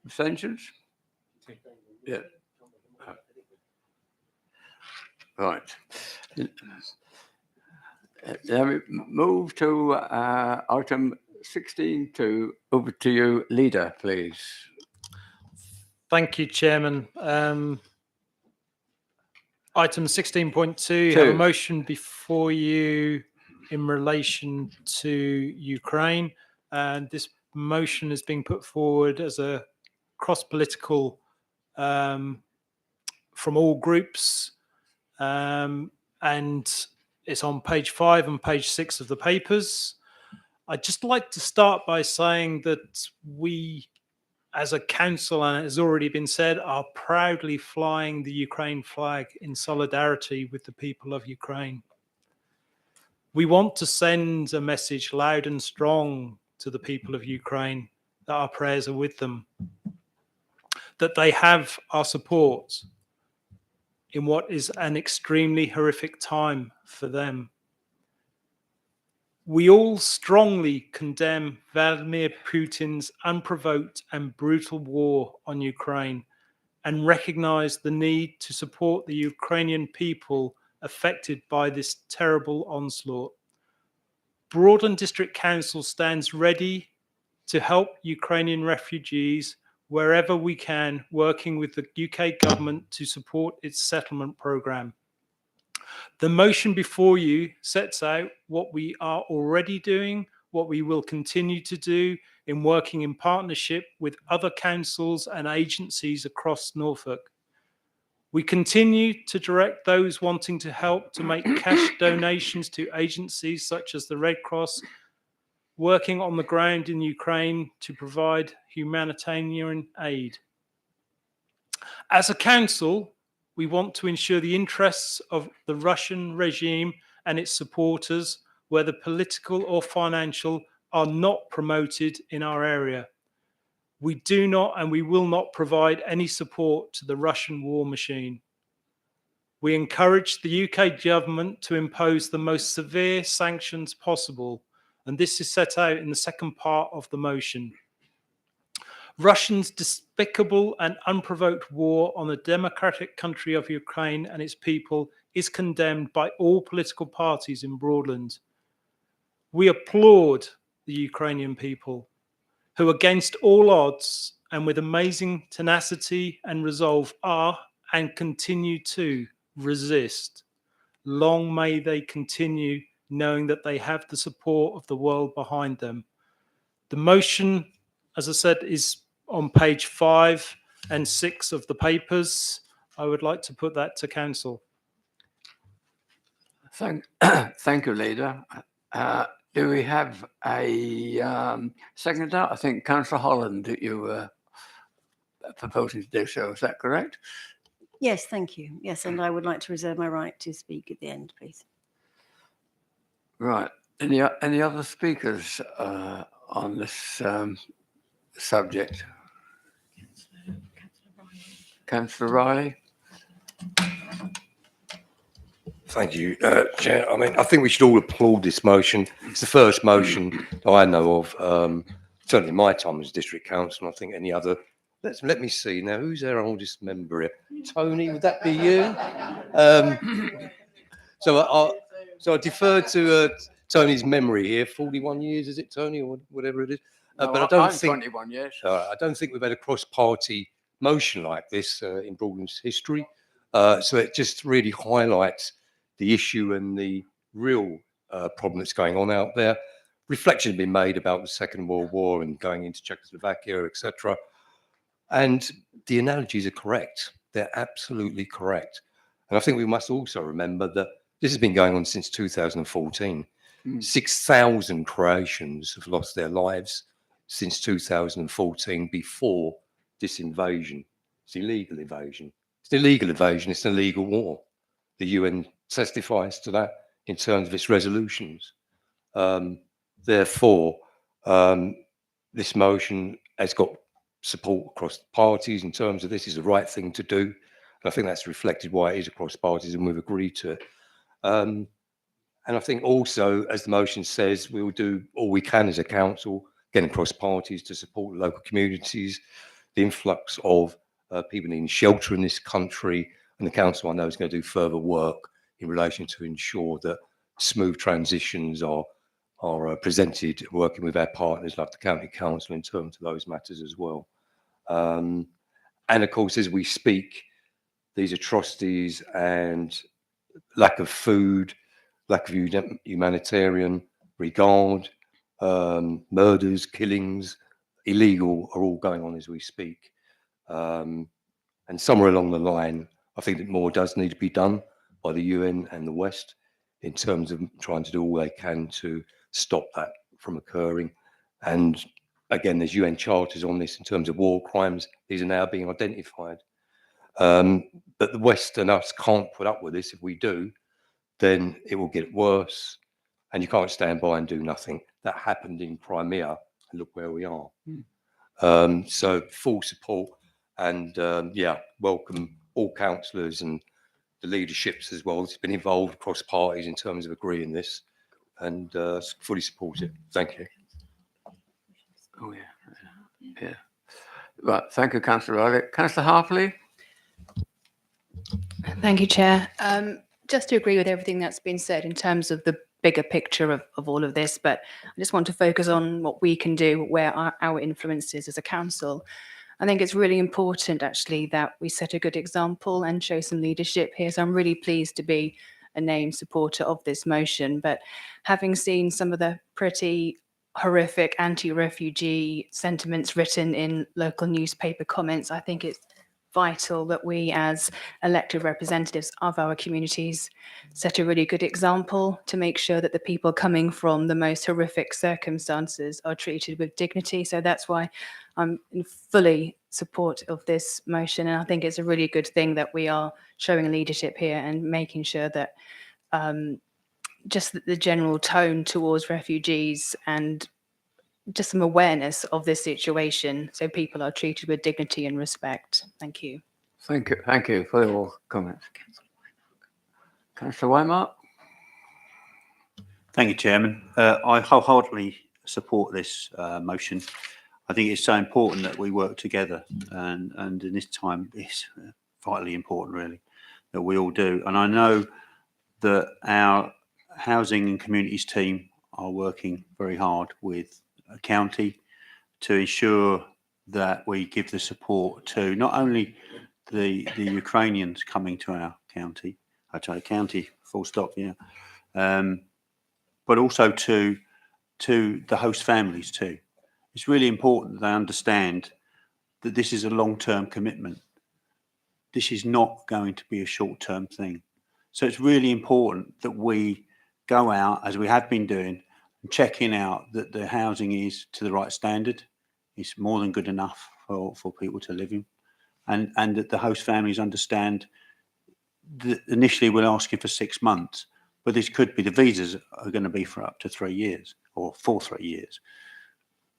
Abstentions? Yeah. Right. Let me move to item 16.2. Over to you, Leader, please. Thank you, Chairman. Item 16.2, you have a motion before you in relation to Ukraine, and this motion is being put forward as a cross-political from all groups, and it's on page 5 and page 6 of the papers. I'd just like to start by saying that we, as a council, and it has already been said, are proudly flying the Ukraine flag in solidarity with the people of Ukraine. We want to send a message loud and strong to the people of Ukraine that our prayers are with them, that they have our support in what is an extremely horrific time for them. We all strongly condemn Vladimir Putin's unprovoked and brutal war on Ukraine and recognize the need to support the Ukrainian people affected by this terrible onslaught. Broadland District Council stands ready to help Ukrainian refugees wherever we can, working with the UK government to support its settlement programme. The motion before you sets out what we are already doing, what we will continue to do in working in partnership with other councils and agencies across Norfolk. We continue to direct those wanting to help to make cash donations to agencies such as the Red Cross, working on the ground in Ukraine to provide humanitarian aid. As a council, we want to ensure the interests of the Russian regime and its supporters, whether political or financial, are not promoted in our area. We do not and we will not provide any support to the Russian war machine. We encourage the UK government to impose the most severe sanctions possible, and this is set out in the second part of the motion. Russia's despicable and unprovoked war on the democratic country of Ukraine and its people is condemned by all political parties in Broadland. We applaud the Ukrainian people who, against all odds and with amazing tenacity and resolve, are and continue to resist. Long may they continue, knowing that they have the support of the world behind them. The motion, as I said, is on page 5 and 6 of the papers. I would like to put that to council. Thank you, Leader. Do we have a seconder? I think Councillor Holland, that you were proposing to do so. Is that correct? Yes, thank you. Yes, and I would like to reserve my right to speak at the end, please. Right. Any other speakers on this subject? Councillor Riley. Thank you, Chair. I mean, I think we should all applaud this motion. It's the first motion that I know of, certainly in my time as district council. I think any other. Let me see now. Who's our oldest member here? Tony, would that be you? So I defer to Tony's memory here. 41 years, is it, Tony, or whatever it is? No, but I don't I'm think 21 years. I don't think we've had a cross-party motion like this in Broadland's history. So it just really highlights the issue and the real problem that's going on out there. Reflection has been made about the Second World War and going into Czechoslovakia, etc. And the analogies are correct. They're absolutely correct. And I think we must also remember that this has been going on since 2014. 6,000 Croatians have lost their lives since 2014 before this invasion. It's illegal invasion. It's an illegal invasion. It's an illegal war. The UN testifies to that in terms of its resolutions. Therefore, this motion has got support across parties in terms of this is the right thing to do. And I think that's reflected why it is across parties and we've agreed to it. And I think also, as the motion says, we will do all we can as a council, getting across parties to support local communities, the influx of people needing shelter in this country. And the council, I know, is going to do further work in relation to ensure that smooth transitions are presented, working with our partners like the county council in terms of those matters as well. And of course, as we speak, these atrocities and lack of food, lack of humanitarian regard, murders, killings, illegal, are all going on as we speak. And somewhere along the line, I think that more does need to be done by the UN and the West in terms of trying to do all they can to stop that from occurring. And again, there's UN charters on this in terms of war crimes. These are now being identified. But the West and us can't put up with this. If we do, then it will get worse. And you can't stand by and do nothing. That happened in Crimea, and look where we are. So full support, and yeah, welcome all councillors and the leaderships as well. It's been involved across parties in terms of agreeing this, and fully support it. Thank you. Oh yeah, yeah. Right, thank you, Councillor Riley. Councillor Hartley. Thank you, Chair. Just to agree with everything that's been said in terms of the bigger picture of all of this, but I just want to focus on what we can do, where our influence is as a council. I think it's really important, actually, that we set a good example and show some leadership here. So I'm really pleased to be a named supporter of this motion. But having seen some of the pretty horrific anti-refugee sentiments written in local newspaper comments, I think it's vital that we as elected representatives of our communities set a really good example to make sure that the people coming from the most horrific circumstances are treated with dignity. So that's why I'm in fully support of this motion, and I think it's a really good thing that we are showing leadership here and making sure that just the general tone towards refugees and just some awareness of this situation so people are treated with dignity and respect. Thank you. Thank you for your comments. Councillor Waymark. Thank you, Chairman. I wholeheartedly support this motion. I think it's so important that we work together, and in this time it's vitally important, really, that we all do. And I know that our housing and communities team are working very hard with a county to ensure that we give the support to not only the Ukrainians coming to our county, full stop, yeah, but also to the host families too. It's really important that they understand that this is a long-term commitment. This is not going to be a short-term thing. So it's really important that we go out, as we have been doing, and checking out that the housing is to the right standard. It's more than good enough for people to live in. And that the host families understand that initially we're asking for 6 months, but this could be, the visas are going to be for up to 3 years or for 3 years.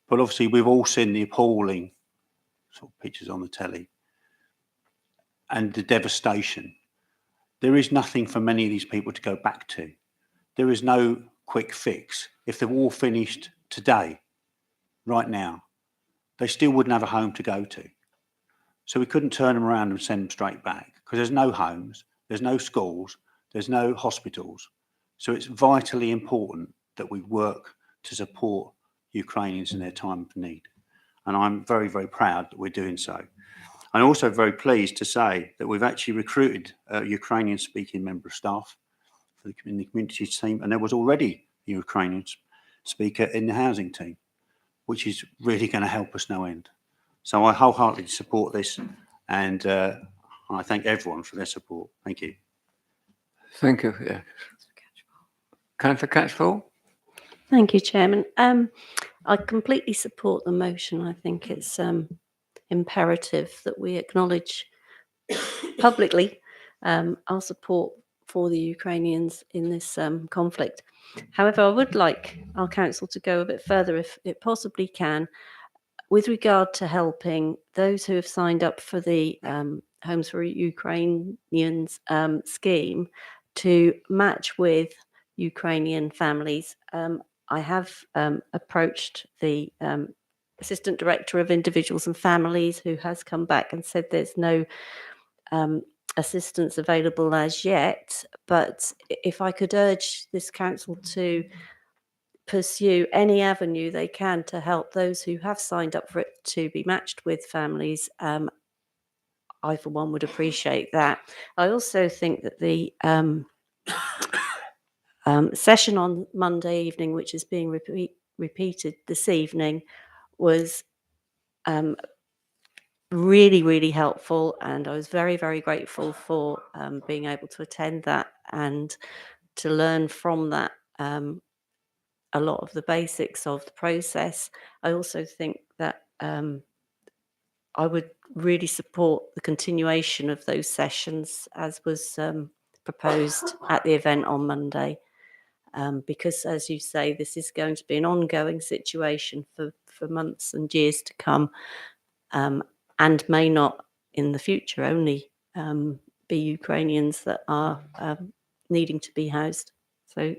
But obviously we've all seen the appalling sort of pictures on the telly and the devastation. There is nothing for many of these people to go back to. There is no quick fix. If the war finished today, right now, they still wouldn't have a home to go to. So we couldn't turn them around and send them straight back because there's no homes, there's no schools, there's no hospitals. So it's vitally important that we work to support Ukrainians in their time of need. And I'm very, very proud that we're doing so. I'm also very pleased to say that we've actually recruited a Ukrainian speaking member of staff in the communities team, and there was already a Ukrainian speaker in the housing team, which is really going to help us no end. So I wholeheartedly support this, and I thank everyone for their support. Thank you. Thank you. Yeah. Councillor Catchpole. Thank you, Chairman. I completely support the motion. I think it's imperative that we acknowledge publicly our support for the Ukrainians in this conflict. However, I would like our council to go a bit further, if it possibly can, with regard to helping those who have signed up for the Homes for Ukrainians scheme to match with Ukrainian families. I have approached the Assistant Director of Individuals and Families, who has come back and said there's no assistance available as yet. But if I could urge this council to pursue any avenue they can to help those who have signed up for it to be matched with families, I, for one, would appreciate that. I also think that the session on Monday evening, which is being repeated this evening, was really, really helpful. And I was very, very grateful for being able to attend that and to learn from that a lot of the basics of the process. I also think that I would really support the continuation of those sessions as was proposed at the event on Monday. Because, as you say, this is going to be an ongoing situation for months and years to come, and may not in the future only be Ukrainians that are needing to be housed. So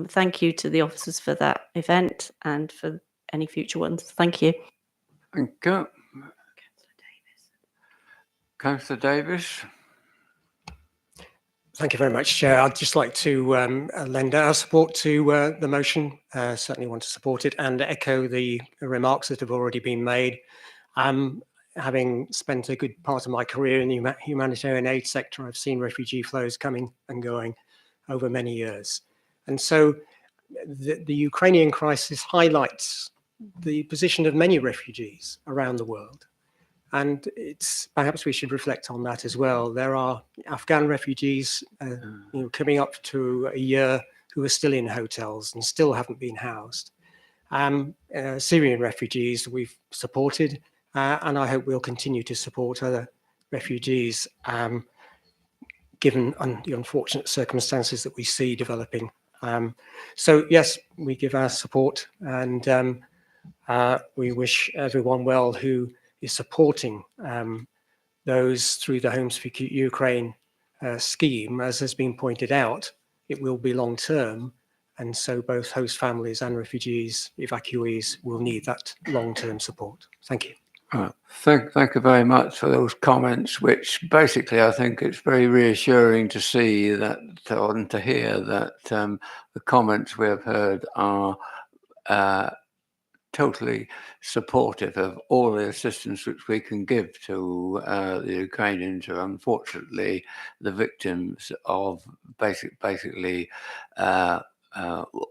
thank you to the officers for that event and for any future ones. Thank you. Thank you. Councillor Davis. Thank you very much, Chair. I'd just like to lend our support to the motion. Certainly want to support it and echo the remarks that have already been made. Having spent a good part of my career in the humanitarian aid sector, I've seen refugee flows coming and going over many years. And so the Ukrainian crisis highlights the position of many refugees around the world. And it's perhaps we should reflect on that as well. There are Afghan refugees coming up to a year who are still in hotels and still haven't been housed. Syrian refugees we've supported, and I hope we'll continue to support other refugees given the unfortunate circumstances that we see developing. So yes, we give our support, and we wish everyone well who is supporting those through the Homes for Ukraine scheme. As has been pointed out, it will be long term, and so both host families and refugees, evacuees, will need that long-term support. Thank you. Thank you very much for those comments, which basically I think it's very reassuring to see that, and to hear that the comments we have heard are totally supportive of all the assistance which we can give to the Ukrainians who are unfortunately the victims of basically a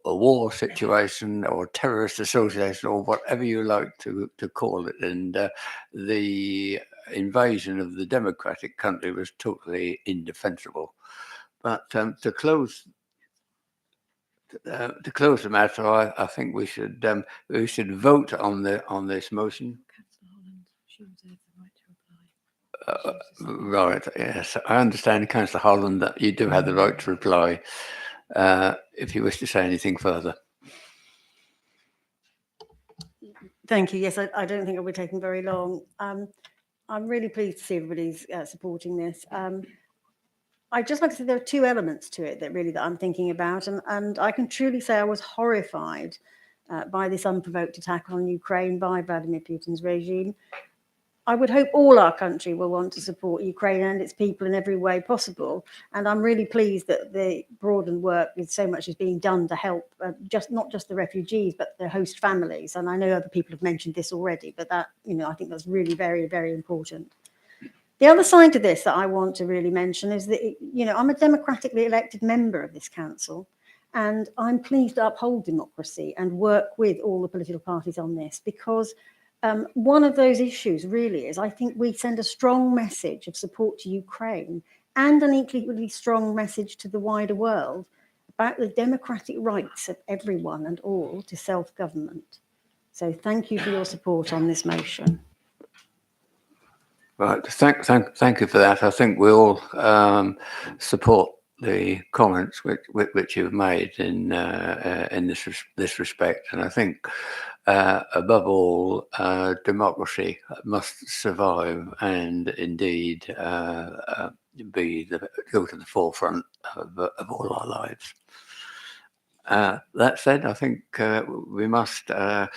war situation or terrorist association or whatever you like to call it. And the invasion of the democratic country was totally indefensible. But to close the matter, I think we should vote on this motion. Right. Yes, I understand, Councillor Holland, that you do have the right to reply if you wish to say anything further. Thank you. Yes, I don't think I'll be taking very long. I'm really pleased to see everybody's supporting this. I'd just like to say there are two elements to it that I'm thinking about, and I can truly say I was horrified by this unprovoked attack on Ukraine by Vladimir Putin's regime. I would hope all our country will want to support Ukraine and its people in every way possible, and I'm really pleased that the Broadland work with so much is being done to help not just the refugees but their host families. And I know other people have mentioned this already, but that I think that's really very, very important. The other side to this that I want to really mention is that, I'm a democratically elected member of this council, and I'm pleased to uphold democracy and work with all the political parties on this, because one of those issues really is I think we send a strong message of support to Ukraine and an equally strong message to the wider world about the democratic rights of everyone and all to self-government. So thank you for your support on this motion. Right, thank you for that. I think we all support the comments which you've made in this respect, and I think above all, democracy must survive and indeed go to the forefront of all our lives. That said, I think we must now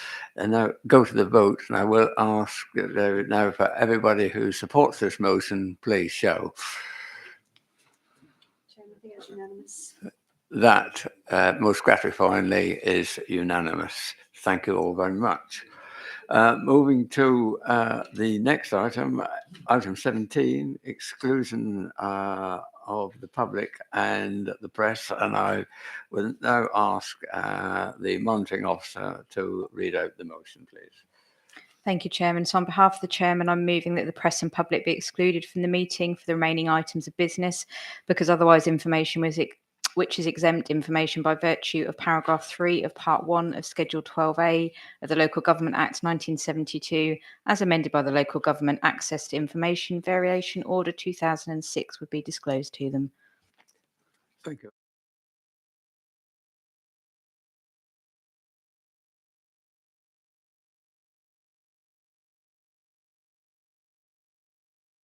go to the vote, and I will ask now for everybody who supports this motion, please show. Chairman, I think it's unanimous. That most gratifyingly is unanimous. Thank you all very much. Moving to the next item, item 17, exclusion of the public and the press, and I will now ask the monitoring officer to read out the motion, please. Thank you, Chairman. So on behalf of the Chairman, I'm moving that the press and public be excluded from the meeting for the remaining items of business, because otherwise information which is exempt information by virtue of paragraph 3 of part 1 of Schedule 12A of the Local Government Act 1972, as amended by the Local Government Access to Information Variation Order 2006, would be disclosed to them. Thank you.